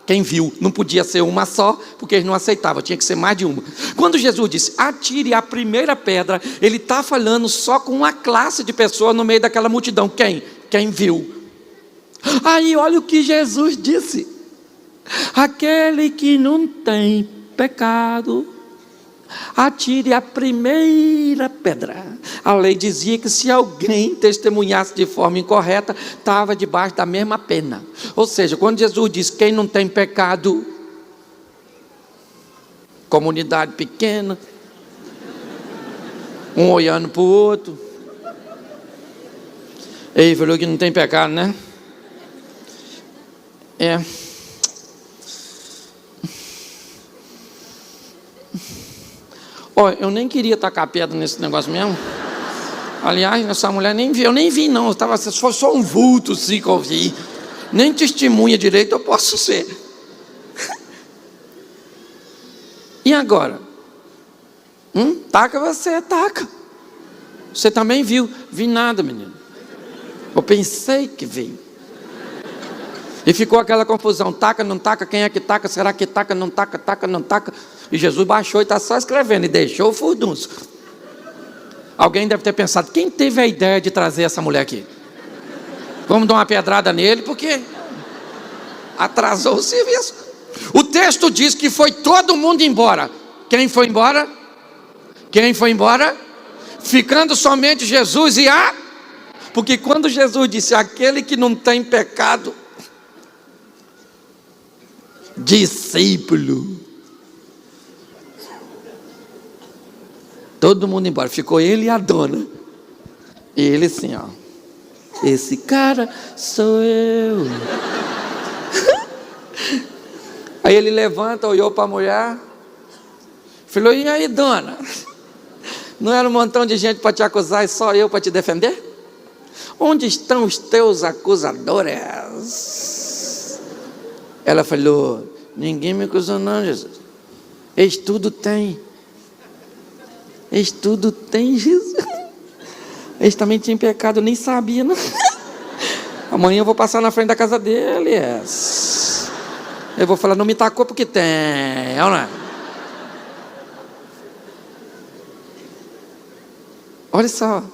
Quem viu, não podia ser uma só, porque eles não aceitavam, tinha que ser mais de uma. Quando Jesus disse: atire a primeira pedra, ele está falando só com uma classe de pessoas no meio daquela multidão. Quem? Quem viu. Aí olha o que Jesus disse: aquele que não tem pecado, atire a primeira pedra. A lei dizia que se alguém testemunhasse de forma incorreta, estava debaixo da mesma pena. Ou seja, quando Jesus diz quem não tem pecado, comunidade pequena, um olhando para o outro, ele falou que não tem pecado, né? Ó, eu nem queria tacar pedra nesse negócio mesmo. Aliás, essa mulher nem vi, eu nem vi não, estava só um vulto assim que eu vi. Nem testemunha direito eu posso ser. E agora? Taca você, taca. Você também viu? Vi nada, menino. Eu pensei que veio. E ficou aquela confusão, taca, não taca, quem é que taca, será que taca, não taca, taca, não taca. E Jesus baixou e está só escrevendo, e deixou o furdunço. Alguém deve ter pensado, quem teve a ideia de trazer essa mulher aqui? Vamos dar uma pedrada nele, porque atrasou o serviço. O texto diz que foi todo mundo embora. Quem foi embora? Quem foi embora? Ficando somente Jesus e a... Porque quando Jesus disse, aquele que não tem pecado, discípulo, todo mundo embora, ficou ele e a dona. E ele assim, ó, esse cara sou eu. Aí ele levanta, olhou para a mulher, falou, e aí, dona? Não era um montão de gente para te acusar e só eu para te defender? Onde estão os teus acusadores? Ela falou, ninguém me acusou não, Jesus. Eis tudo tem, Jesus. Eles também tinham pecado, nem sabia, não. Amanhã eu vou passar na frente da casa dele. Eu vou falar, não me tacou porque tem, não é? Olha só,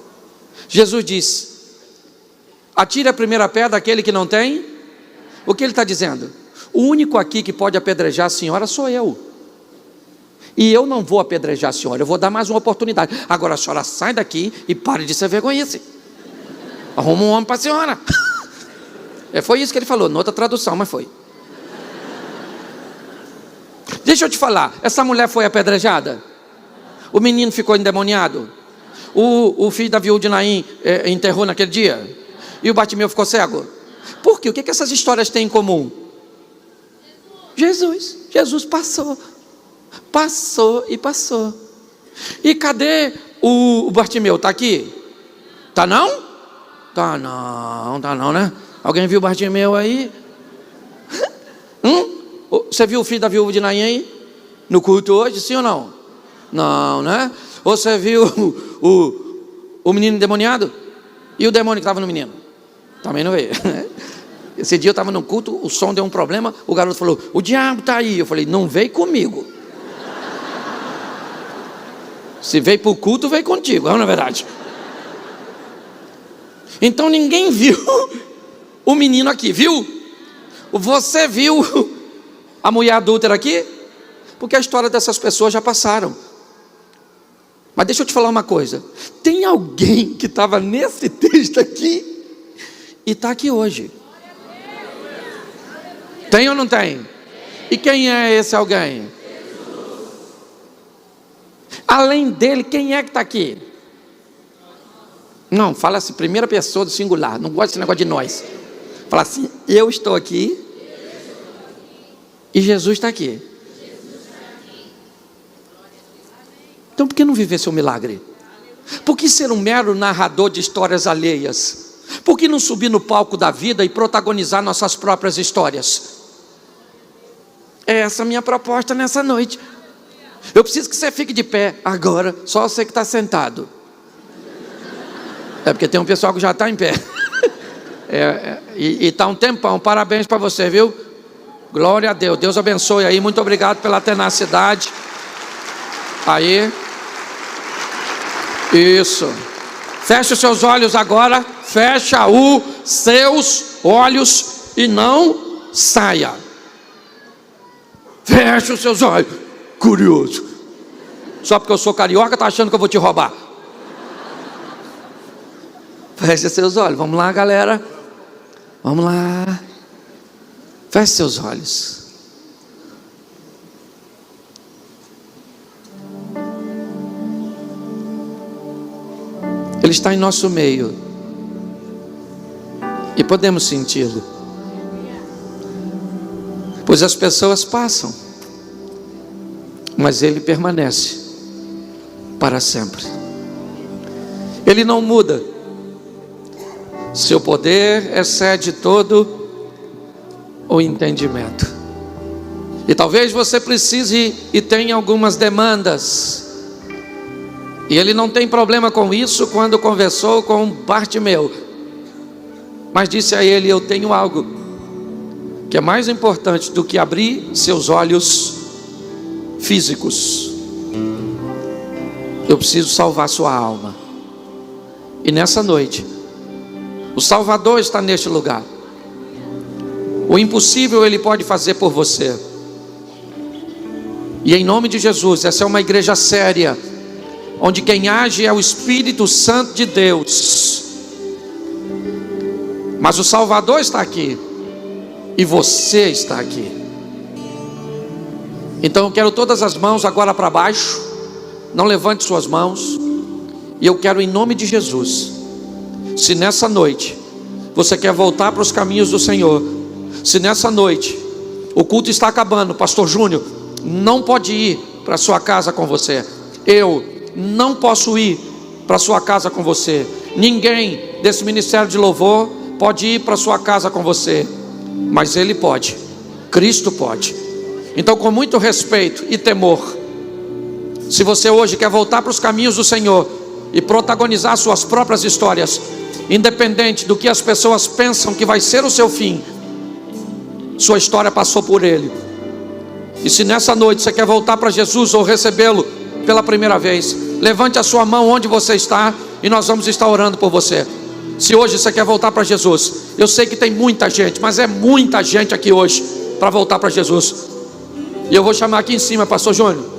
Jesus diz, atire a primeira pedra aquele que não tem. O que ele está dizendo? O único aqui que pode apedrejar a senhora sou eu. E eu não vou apedrejar a senhora, eu vou dar mais uma oportunidade. Agora a senhora sai daqui e pare de ser vergonhice. Arruma um homem para a senhora. Foi isso que ele falou, noutra tradução, mas foi. Deixa eu te falar, essa mulher foi apedrejada? O menino ficou endemoniado? O filho da viúva de Naim enterrou naquele dia? E o Bartimeu ficou cego? Por quê? O que essas histórias têm em comum? Jesus passou. Passou e passou. E cadê o Bartimeu? Está aqui? Tá não? Tá não, né? Alguém viu o Bartimeu aí? Você viu o filho da viúva de Naim aí? No culto hoje, sim ou não? Não, né? Ou você viu o menino endemoniado? E o demônio que estava no menino? Também não veio. Esse dia eu estava no culto, o som deu um problema, o garoto falou, o diabo está aí. Eu falei, não veio comigo. Se veio para o culto, veio contigo, não é verdade? Então ninguém viu o menino aqui, viu? Você viu a mulher adúltera aqui? Porque a história dessas pessoas já passaram. Mas deixa eu te falar uma coisa, tem alguém que estava nesse texto aqui e está aqui hoje. Tem ou não tem? E quem é esse alguém? Além dele, quem é que está aqui? Não, fala assim, primeira pessoa do singular, não gosta desse negócio de nós. Fala assim, eu estou aqui e Jesus está aqui. Então por que não viver seu milagre? Por que ser um mero narrador de histórias alheias? Por que não subir no palco da vida e protagonizar nossas próprias histórias? É essa a minha proposta nessa noite. Eu preciso que você fique de pé agora, só você que está sentado. É porque tem um pessoal que já está em pé. E está um tempão, parabéns para você, viu? Glória a Deus, Deus abençoe aí, muito obrigado pela tenacidade. Aí. Isso. Feche os seus olhos agora, fecha os seus olhos e não saia. Feche os seus olhos. Curioso. Só porque eu sou carioca, tá achando que eu vou te roubar? Feche seus olhos. Vamos lá, galera. Vamos lá. Feche seus olhos. Ele está em nosso meio e podemos senti-lo, pois as pessoas passam, mas Ele permanece. para sempre. Ele não muda. Seu poder excede todo o entendimento. E talvez você precise e tenha algumas demandas. E ele não tem problema com isso quando conversou com Bartimeu. Mas disse a ele: eu tenho algo que é mais importante do que abrir seus olhos físicos. Eu preciso salvar sua alma. E nessa noite, o Salvador está neste lugar. O impossível Ele pode fazer por você. E em nome de Jesus, essa é uma igreja séria, onde quem age é o Espírito Santo de Deus. Mas o Salvador está aqui, e você está aqui. Então eu quero todas as mãos agora para baixo. Não levante suas mãos. E eu quero, em nome de Jesus, se nessa noite você quer voltar para os caminhos do Senhor, se nessa noite o culto está acabando, Pastor Júnior não pode ir para a sua casa com você, eu não posso ir para a sua casa com você, ninguém desse ministério de louvor pode ir para a sua casa com você, mas Ele pode, Cristo pode. Então, com muito respeito e temor, se você hoje quer voltar para os caminhos do Senhor e protagonizar suas próprias histórias, independente do que as pessoas pensam que vai ser o seu fim, sua história passou por Ele. E se nessa noite você quer voltar para Jesus ou recebê-lo pela primeira vez, levante a sua mão onde você está e nós vamos estar orando por você. Se hoje você quer voltar para Jesus, eu sei que tem muita gente, mas é muita gente aqui hoje para voltar para Jesus. E eu vou chamar aqui em cima, Pastor Júnior.